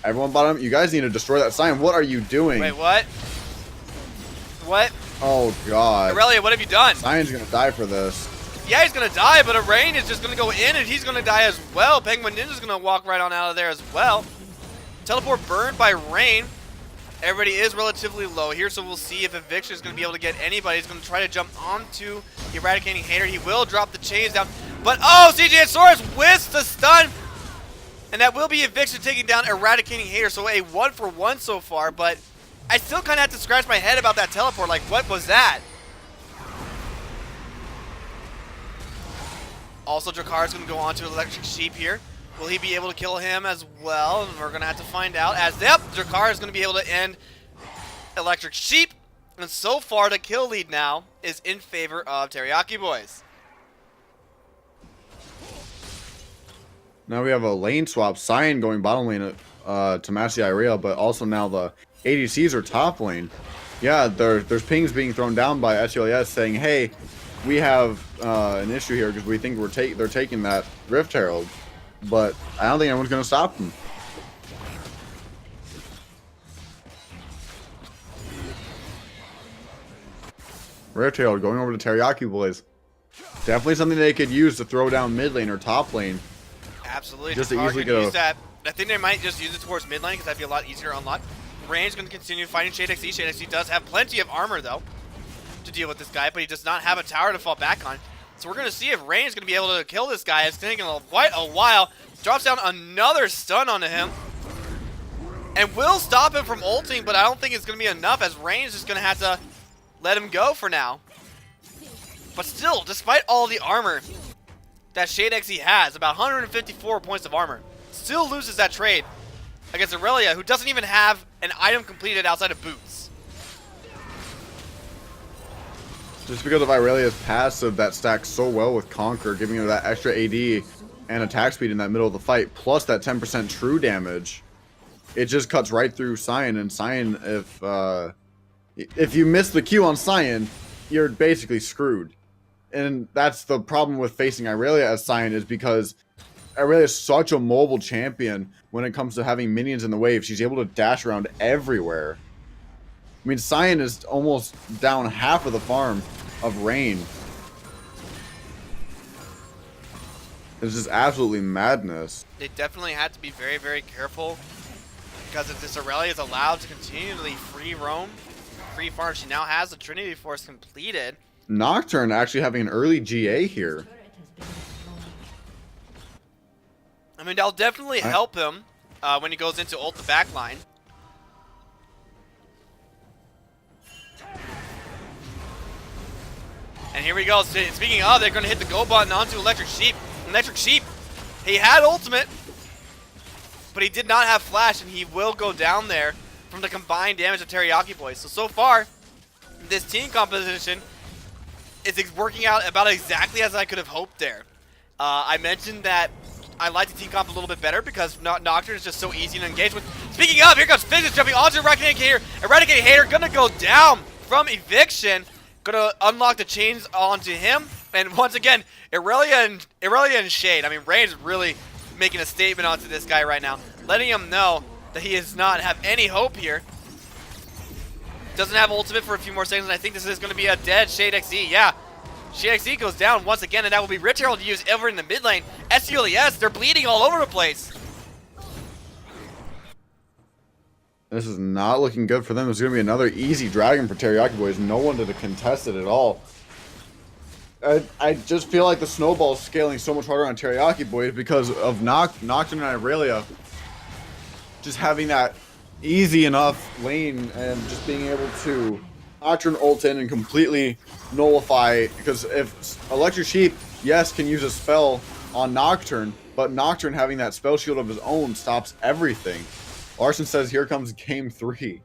everyone bottom. You guys need to destroy that Cyan. What are you doing? Wait, what? What? Oh, God. Aurelia, what have you done? Cyan's going to die for this. Yeah, he's going to die, but Rain is just going to go in and he's going to die as well. Penguin Ninja's going to walk right on out of there as well. Teleport burned by Rain. Everybody is relatively low here, so we'll see if Eviction is going to be able to get anybody. He's going to try to jump onto the Eradicating Hater. He will drop the chains down. But, oh, CJ Soros whisks the stun. And that will be Eviction taking down Eradicating Hater. So a 1-for-1 so far, but I still kind of have to scratch my head about that teleport. Like, what was that? Also, Drakar is going to go on to Electric Sheep here. Will he be able to kill him as well? And we're going to have to find out. As, yep, Drakar is going to be able to end Electric Sheep. And so far, the kill lead now is in favor of Teriyaki Boys. Now we have a lane swap. Cyan going bottom lane to match the Irelia, but also now the ADCs are top lane. Yeah, there's pings being thrown down by SULES saying, hey, we have an issue here because we think they're taking that Rift Herald. But I don't think anyone's going to stop them. Rift Herald going over to Teriyaki Boys. Definitely something they could use to throw down mid lane or top lane. Absolutely. Just to Drakar easily can go. use that. I think they might just use it towards mid lane because that'd be a lot easier to unlock. Rain's going to continue fighting Shade XE. Shade XE does have plenty of armor, though, to deal with this guy, but he does not have a tower to fall back on. So we're going to see if Rain is going to be able to kill this guy. It's taking quite a while. Drops down another stun onto him. And will stop him from ulting, but I don't think it's going to be enough as Rain is just going to have to let him go for now. But still, despite all the armor that Shade XE has, about 154 points of armor, still loses that trade against Irelia, who doesn't even have an item completed outside of boots. Just because of Irelia's passive that stacks so well with Conquer, giving her that extra AD and attack speed in that middle of the fight, plus that 10% true damage, it just cuts right through Cyan. And Cyan, if you miss the Q on Cyan, you're basically screwed. And that's the problem with facing Irelia as Cyan, is because Irelia is such a mobile champion when it comes to having minions in the wave. She's able to dash around everywhere. I mean, Cyan is almost down half of the farm of Rain. It's just absolutely madness. They definitely had to be very, very careful, because if this Irelia is allowed to continually free roam, free farm, she now has the Trinity Force completed. Nocturne actually having an early GA here. I mean, that'll definitely help him when he goes into ult the backline. And here we go. Speaking of, they're going to hit the go button onto Electric Sheep. Electric Sheep, he had ultimate, but he did not have flash, and he will go down there from the combined damage of Teriyaki Boys. So far, this team composition is working out about exactly as I could have hoped there. I mentioned that I like the team comp a little bit better because Nocturne is just so easy to engage with. Speaking of, here comes Fizz jumping onto Eradicating Hater. Eradicating Hater gonna go down from Eviction. Gonna unlock the chains onto him. And once again, Irelia and Shade. I mean, Rain's really making a statement onto this guy right now, letting him know that he does not have any hope here. Doesn't have ultimate for a few more seconds, and I think this is going to be a dead Shade XE. Yeah, Shade XE goes down once again, and that will be Rich Herald to use over in the mid lane. SULES, they're bleeding all over the place. This is not looking good for them. There's going to be another easy dragon for Teriyaki Boys. No one to contest it at all. I just feel like the snowball is scaling so much harder on Teriyaki Boys because of Nocturne and Irelia just having that easy enough lane and just being able to Nocturne ult in and completely nullify. Because if Electric Sheep, yes, can use a spell on Nocturne, but Nocturne having that spell shield of his own stops everything. Larson says, here comes game 3.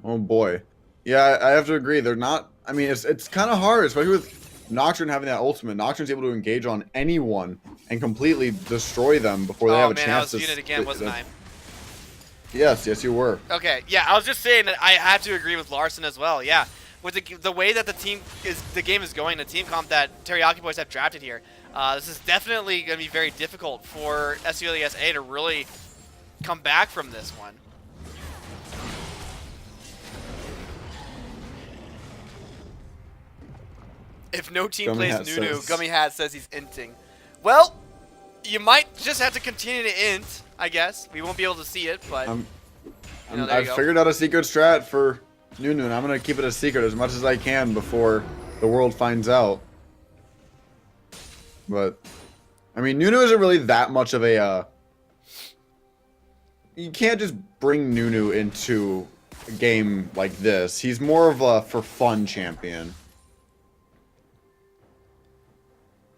Oh boy. Yeah, I have to agree. They're not... I mean, it's kind of hard, especially with Nocturne having that ultimate. Nocturne's able to engage on anyone and completely destroy them before they have a chance to... I was unit again, wasn't I? Yes, you were. Okay, yeah, I was just saying that I have to agree with Larson as well. Yeah, with the way that the game is going, the team comp that Teriyaki Boys have drafted here, this is definitely going to be very difficult for SULESA to really come back from this one. If no team plays Nunu, Gummy Hat says he's inting. Well, You might just have to continue to int, I guess. We won't be able to see it, but you know, there you I've go. figured out a secret strat for Nunu, and I'm gonna keep it a secret as much as I can before the world finds out. But I mean, Nunu isn't really that much of a. You can't just bring Nunu into a game like this. He's more of a for fun champion.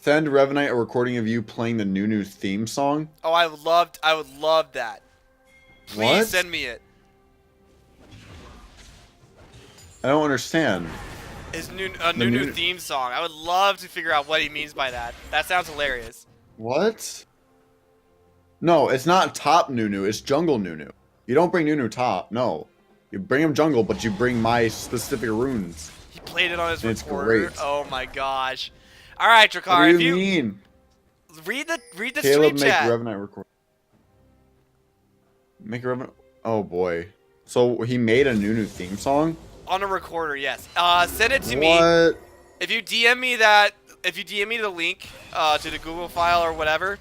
Send Revenite a recording of you playing the Nunu theme song. Oh, I would love that. Please What? send me it. I don't understand. His Nunu theme song. I would love to figure out what he means by that. That sounds hilarious. What? No, it's not top Nunu. It's jungle Nunu. You don't bring Nunu top. No. You bring him jungle, but you bring my specific runes. He played it on his It's recorder. great. Oh my gosh. All right, Drakkar, What if do you you mean? read the Caleb, stream make chat. Revenite record. Make a Revenite. Oh boy. So he made a Nunu theme song? On a recorder, yes. Send it to me. What? If you DM me that, if you DM me the link to the Google file or whatever,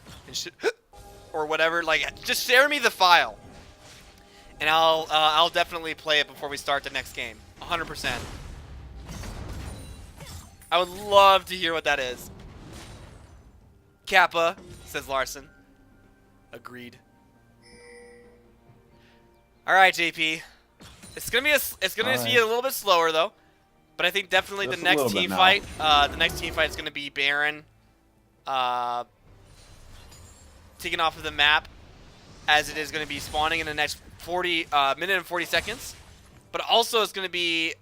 or whatever, like just share me the file, and I'll definitely play it before we start the next game. 100%. I would love to hear what that is. Kappa, says Larson. Agreed. All right, JP. It's gonna be a little bit slower though, but I think definitely Just the a next little bit team now. fight. The next team fight is gonna be Baron, taking off of the map, as it is gonna be spawning in the next minute and 40 seconds. But also it's gonna be,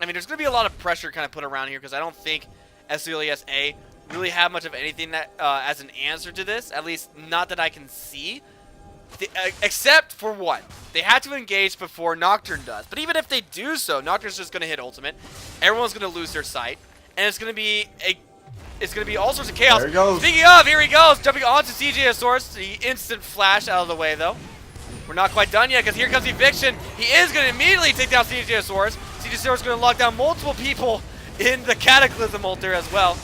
I mean, there's gonna be a lot of pressure kind of put around here because I don't think SCLESA really have much of anything that as an answer to this. At least not that I can see. Except for one, they had to engage before Nocturne does. But even if they do so, Nocturne's just gonna hit ultimate. Everyone's gonna lose their sight, and it's gonna be all sorts of chaos. There he goes. Speaking of, here he goes, jumping onto CJSource. The instant flash out of the way though. We're not quite done yet because here comes Eviction. He is gonna immediately take down CJSource. CJSource gonna lock down multiple people in the Cataclysm ult there as well.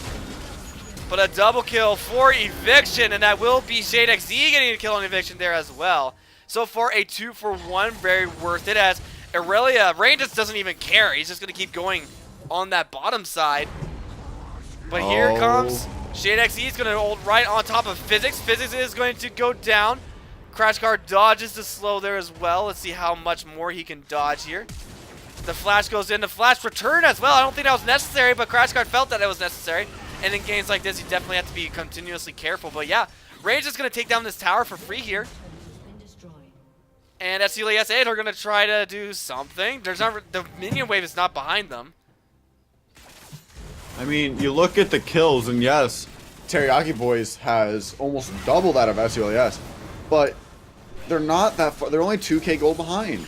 But a double kill for Eviction, and that will be ShadeXZ getting a kill on Eviction there as well. So far, a 2-for-1, very worth it, as Aurelia, Rain just doesn't even care. He's just going to keep going on that bottom side. But here comes ShadeXZ. He's going to hold right on top of Physics. Physics is going to go down. Crash Card dodges the slow there as well. Let's see how much more he can dodge here. The flash goes in. The flash return as well. I don't think that was necessary, but Crash Card felt that it was necessary. And in games like this, you definitely have to be continuously careful. But yeah, Rage is going to take down this tower for free here. And SCLESA are going to try to do something. The minion wave is not behind them. I mean, you look at the kills, and yes, Teriyaki Boys has almost double that of SULES, but they're not that far. They're only 2k gold behind.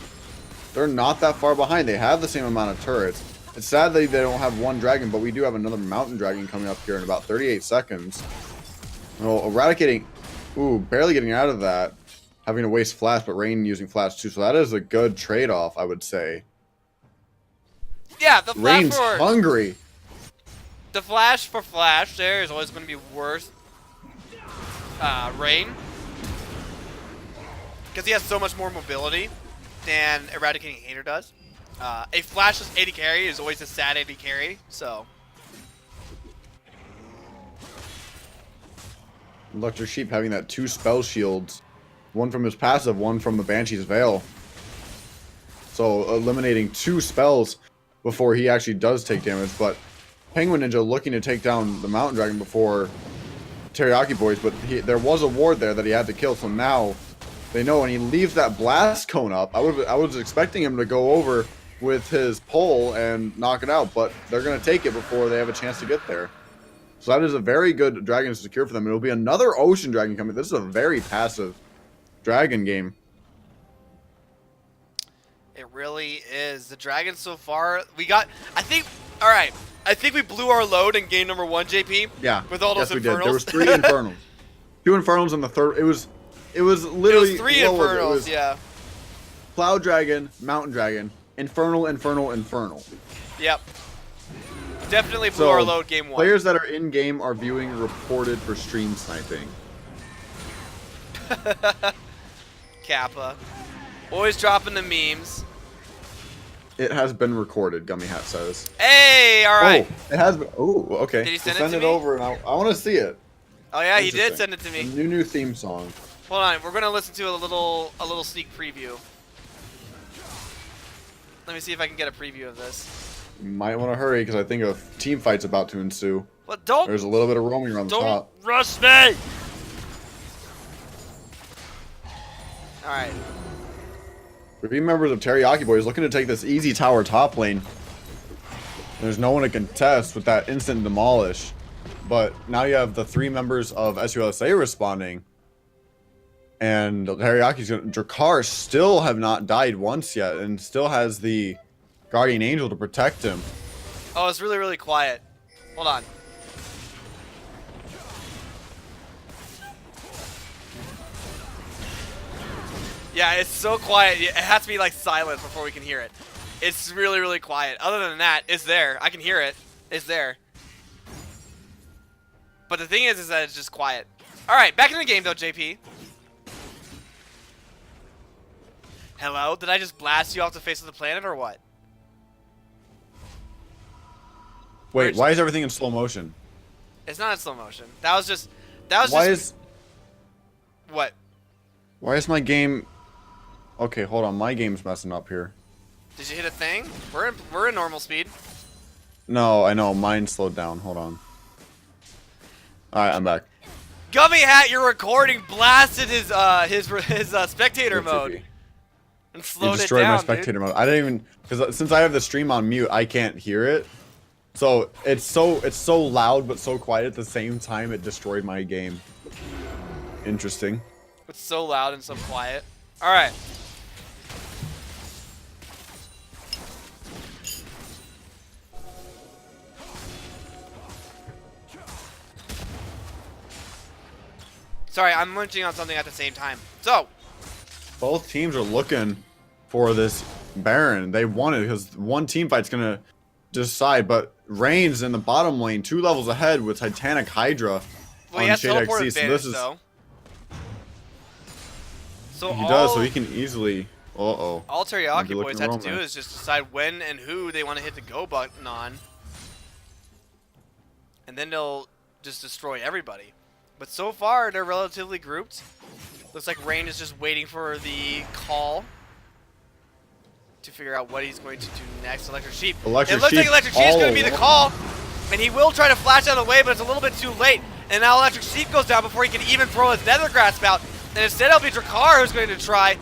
They're not that far behind. They have the same amount of turrets. It's sad that they don't have one dragon, but we do have another mountain dragon coming up here in about 38 seconds. Well, eradicating, barely getting out of that, having to waste flash, but Rain using flash too. So that is a good trade-off, I would say. Yeah, the flash Rain's for hungry. the flash for flash there is always going to be worth Rain, because he has so much more mobility than Eradicating Hater does. A flashless 80 carry is always a sad 80 carry, so. Electric Sheep having that 2 spell shields. One from his passive, one from the Banshee's Veil. So eliminating 2 spells before he actually does take damage. But Penguin Ninja looking to take down the Mountain Dragon before Teriyaki Boys. But there was a ward there that he had to kill. So now they know, and he leaves that Blast Cone up. I was expecting him to go over with his pole and knock it out, but they're going to take it before they have a chance to get there. So that is a very good dragon to secure for them. It'll be another ocean dragon coming. This is a very passive dragon game. It really is. The dragon so far, we got, I think we blew our load in game number 1, JP. Yeah. With all those yes, we infernals. did. There was 3 infernals. 2 infernals in the third. It was literally. It was 3 what was it? infernals, It was yeah. Cloud Dragon, Mountain Dragon, Infernal. Yep. Definitely blew So, our load game 1. Players that are in game are viewing reported for stream sniping. Kappa. Always dropping the memes. It has been recorded, Gummy Hat says. Hey, all right. Oh, it has been. Oh, okay. Did he We'll send it to me? over, and I want to see it. Oh yeah, he did Interesting. send it to A me. new theme song. Hold on, we're gonna listen to a little sneak preview. Let me see if I can get a preview of this. You might want to hurry because I think a team fight's about to ensue. But don't There's a little bit of roaming around the top. rush me. All right. 3 members of Teriyaki Boys looking to take this easy tower top lane. There's no one to contest with that instant demolish. But now you have the 3 members of SUSA responding. And Teriyaki's gonna, Drakkar still have not died once yet and still has the Guardian Angel to protect him. Oh, it's really, really quiet. Hold on. Yeah, it's so quiet. It has to be like silent before we can hear it. It's really, really quiet. Other than that, it's there. I can hear it. It's there. But the thing is that it's just quiet. All right, back in the game though, JP. Hello? Did I just blast you off the face of the planet or what? Wait, why is everything in slow motion? It's not in slow motion. That was just. What? Why is my game? Okay, hold on. My game's messing up here. Did you hit a thing? We're in normal speed. No, I know. Mine slowed down. Hold on. All right, I'm back. Gummy Hat, your recording blasted his spectator mode and You slowed it destroyed down. my spectator mode. I didn't even because since I have the stream on mute, I can't hear it. So it's so loud but so quiet at the same time. It destroyed my game. Interesting. It's so loud and so quiet. All right. Sorry, I'm munching on something at the same time. So, Both teams are looking for this Baron. They want it because one team fight's gonna decide. But Reigns in the bottom lane, 2 levels ahead with Titanic Hydra well, he on has Shade teleport XC. So advantage, this is though. So he does. So he can easily. All Teriyaki be Boys looking have wrong to do there. is just decide when and who they want to hit the go button on. And then they'll just destroy everybody. But so far, they're relatively grouped. Looks like Rain is just waiting for the call to figure out what he's going to do next. Electric Sheep. It looks like Electric Sheep is going to be the call. And he will try to flash out of the way, but it's a little bit too late. And now Electric Sheep goes down before he can even throw his Nether Grass spout. And instead it'll be Drakkar who's going to try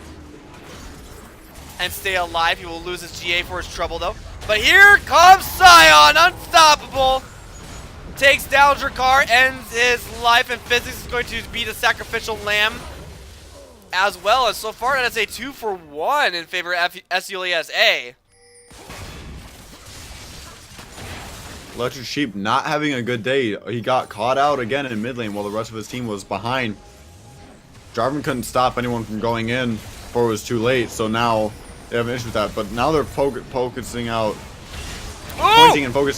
and stay alive. He will lose his GA for his trouble though. But here comes Scion, unstoppable. Takes down Drakkar, ends his life, and Physics is going to be the sacrificial lamb as well. As so far, that's a 2-for-1 in favor of SULESA. Electric Sheep not having a good day. He got caught out again in mid lane while the rest of his team was behind. Jarvan couldn't stop anyone from going in before it was too late, so now they have an issue with that. But now they're pointing and focusing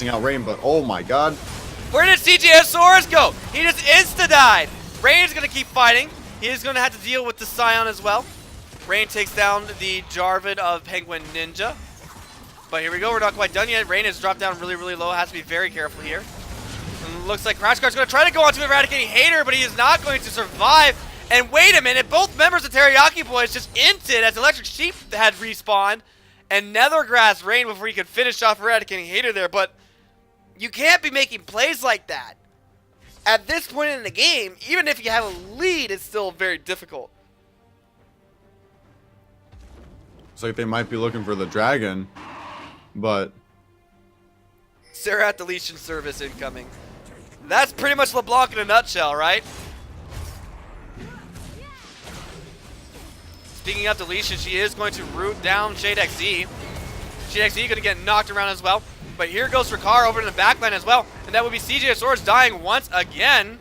out Rain, but oh my god. Where did CJSaurus go? He just insta-died. Rain is going to keep fighting. He is going to have to deal with the Scion as well. Rain takes down the Jarvan of Penguin Ninja. But here we go. We're not quite done yet. Rain has dropped down really, really low. Has to be very careful here. And looks like Crash Guard's going to try to go onto Eradicating Hater, but he is not going to survive. And wait a minute. Both members of Teriyaki Boys just inted as Electric Sheep had respawned. And Nethergrass Rain before he could finish off Eradicating Hater there. But you can't be making plays like that. At this point in the game, even if you have a lead, it's still very difficult. It's like they might be looking for the dragon, but Sarah deletion service incoming. That's pretty much LeBlanc in a nutshell, right? Speaking of deletion, she is going to root down Shade XZ. Shade XZ going to get knocked around as well. But here goes Drakkar over in the backline as well. And that would be CJSaurus dying once again.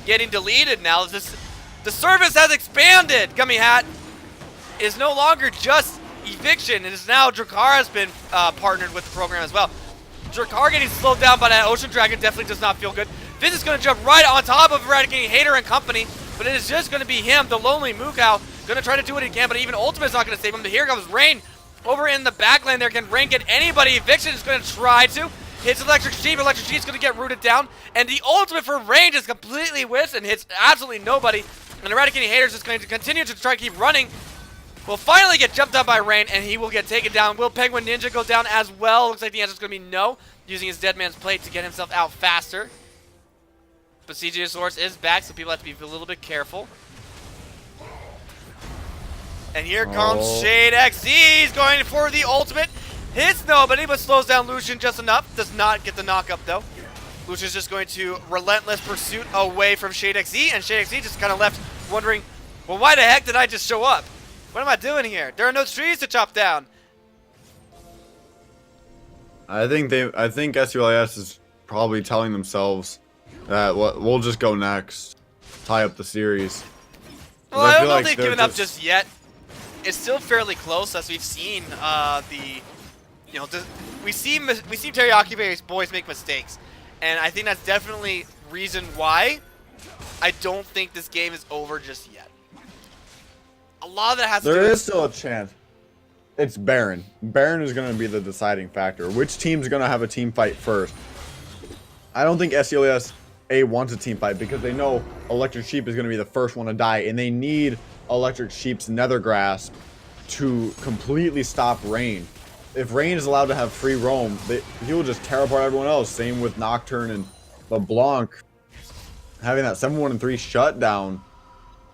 Getting deleted now. The service has expanded. Gummy Hat is no longer just eviction. It is now Drakkar has been partnered with the program as well. Drakkar getting slowed down by that Ocean Dragon definitely does not feel good. Fizz is going to jump right on top of Eradicating Hater and company. but it is just going to be him, the lonely Mukau, going to try to do what he can, but even Ultimate's not going to save him. But here comes Rain over in the back lane there. Can Rain get anybody? Eviction is going to try to. Hits Electric Sheep. Electric Sheep's going to get rooted down. And the ultimate for Rain just completely whiffs and hits absolutely nobody. And Eradicating Haters is going to continue to try to keep running. Will finally get jumped up by Rain, and he will get taken down. Will Penguin Ninja go down as well? Looks like the answer is going to be no, using his Dead Man's Plate to get himself out faster. But CJ Source is back, so people have to be a little bit careful. And here comes Shade XZ. He's going for the ultimate. Hits nobody, but slows down Lucian just enough. Does not get the knock up, though. Lucian's just going to relentless pursuit away from Shade XZ, and Shade XZ just kind of left wondering, well, why the heck did I just show up? What am I doing here? There are no trees to chop down. I think SULIS is probably telling themselves that we'll just go next, tie up the series. Well, I don't think they've given up just yet. It's still fairly close, as we've seen we see Teriyaki boys make mistakes, and I think that's definitely reason why I don't think this game is over just yet. A lot of that has to do with... There is still a chance. It's Baron. Baron is going to be the deciding factor. Which team's going to have a team fight first? I don't think SULIS wants a team fight because they know Electric Sheep is going to be the first one to die, and they need Electric Sheep's Nether Grasp to completely stop Rain. If Rain is allowed to have free roam, he will just tear apart everyone else. Same with Nocturne and LeBlanc. Having that 7-1-3 shutdown,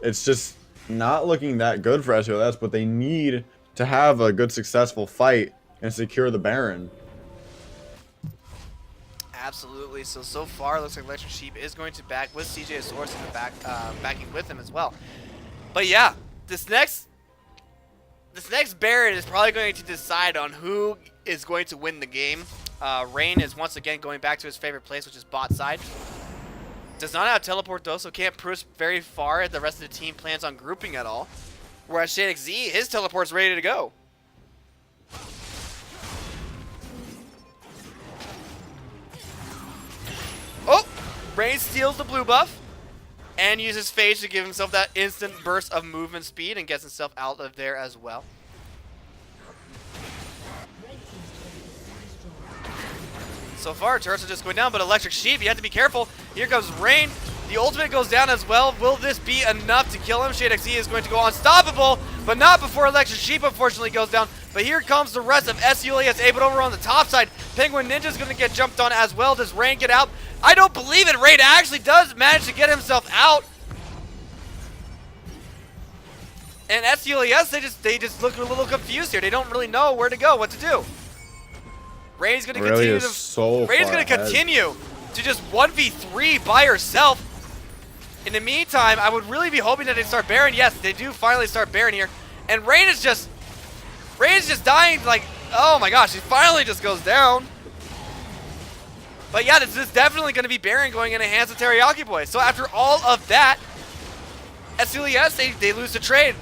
it's just not looking that good for SULS, but they need to have a good, successful fight and secure the Baron. Absolutely. So far, looks like Electric Sheep is going to back with CJ Source in the back, backing with him as well. But yeah, this next Baron is probably going to decide on who is going to win the game. Rain is once again going back to his favorite place, which is bot side. Does not have teleport though, so can't push very far. The rest of the team plans on grouping at all. Whereas Shade XZ, his teleport's ready to go. Oh! Rain steals the blue buff and uses Phage to give himself that instant burst of movement speed and gets himself out of there as well. So far, turrets are just going down, but Electric Sheep, you have to be careful. Here comes Rain. The ultimate goes down as well. Will this be enough to kill him? Shade XZ is going to go unstoppable, but not before Electric Sheep, unfortunately, goes down. But here comes the rest of SULIS. But over on the top side, Penguin Ninja is going to get jumped on as well. Does Rain get out? I don't believe it. Rain actually does manage to get himself out. And SULIS, they just look a little confused here. They don't really know where to go, what to do. Rain's going to continue to just 1v3 by herself. In the meantime, I would really be hoping that they start Baron. Yes, they do finally start Baron here. And Rain is just dying like, oh my gosh, he finally just goes down. But yeah, this is definitely going to be Baron going in the hands of Teriyaki Boy. So after all of that, SULIS, they lose the trade.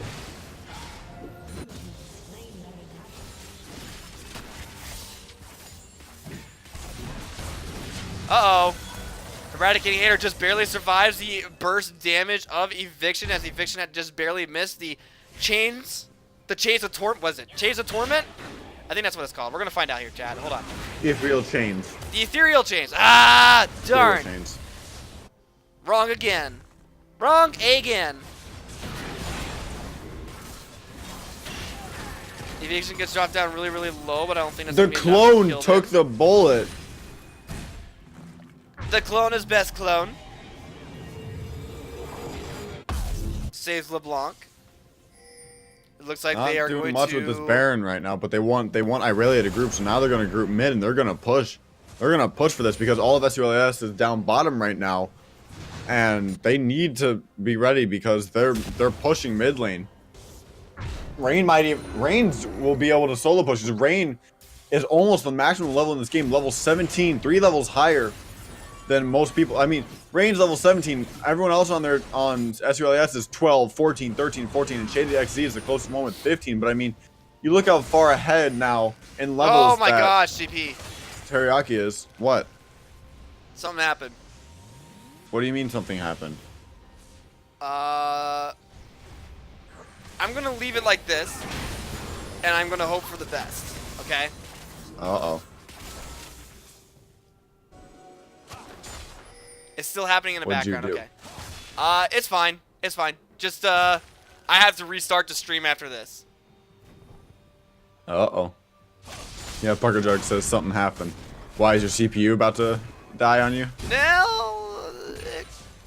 Uh-oh. Eradicating Hater just barely survives the burst damage of Eviction, as Eviction had just barely missed the chains. The Chains of Torment, was it? Chains of Torment? I think that's what it's called. We're going to find out here, Chad. Hold on. The Ethereal Chains. The Ethereal Chains. Ah, darn. Ethereal Chains. Wrong again. Wrong again. Eviction gets dropped down really, really low, but I don't think that's The gonna be enough to clone kill took them. the bullet. The clone is best clone. Saves LeBlanc. It looks like Not they are doing going much to... with this Baron right now, but they want Irelia to group, so now they're going to group mid, and they're going to push. They're going to push for this because all of SULIS is down bottom right now, and they need to be ready because they're pushing mid lane. Rain will be able to solo push. Rain is almost the maximum level in this game, level 17, 3 levels higher than most people. I mean, Rain's level 17. Everyone else on SULIS is 12, 14, 13, 14, and Shaded XZ is the closest one with 15. But I mean, you look how far ahead now in levels. Oh my gosh, CP. Teriyaki is. What? Something happened. What do you mean something happened? I'm gonna leave it like this, and I'm gonna hope for the best. Okay. Uh-oh. It's still happening in the What'd you background. do? Okay. It's fine. It's fine. Just I have to restart the stream after this. Uh-oh. Yeah, Parker Jug says something happened. Why, is your CPU about to die on you? Now,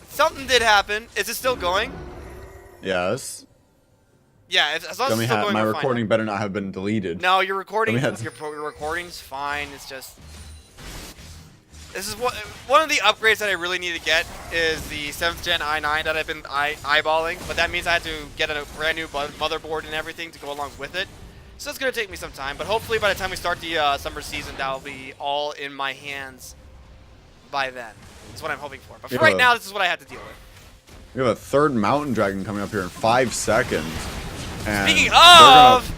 something did happen. Is it still going? Yes. Yeah, as long as Dummy it's still hat, going, my we're fine. recording better not have been deleted. No, your recording, Dummy hat. your recording's fine. It's just this is one of the upgrades that I really need to get is the 7th gen i9 that I've been eyeballing, but that means I have to get a brand new motherboard and everything to go along with it. So it's gonna take me some time, but hopefully by the time we start the summer season, that'll be all in my hands by then. That's what I'm hoping for. But for right now, this is what I have to deal with. We have a third mountain dragon coming up here in 5 seconds. And Speaking they're of,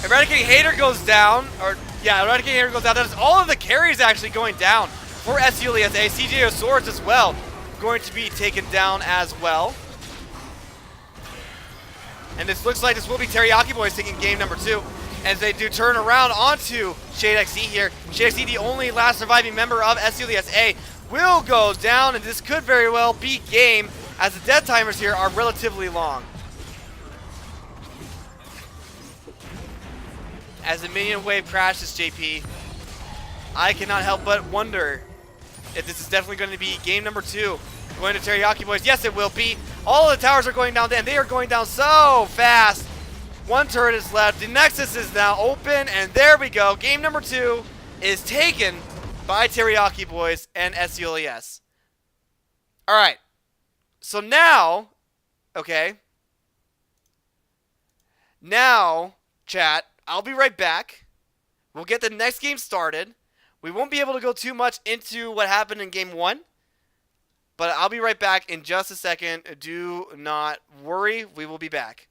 Eradicating Hater goes down, Eradicating Hater goes down. That is all of the carries actually going down for SULESA. CJ Swords as well going to be taken down as well. And this looks like this will be Teriyaki Boys taking game number 2 as they do turn around onto Shade XE here. Shade XE, the only last surviving member of SULESA, will go down, and this could very well be game as the death timers here are relatively long. As the minion wave crashes, JP, I cannot help but wonder if this is definitely going to be game number 2 going to Teriyaki Boys. Yes, it will be. All of the towers are going down, and they are going down so fast. One turret is left. The Nexus is now open, and there we go. Game number 2 is taken by Teriyaki Boys and SULES. All right. So now, okay. Now, chat, I'll be right back. We'll get the next game started. We won't be able to go too much into what happened in game 1. But I'll be right back in just a second. Do not worry. We will be back.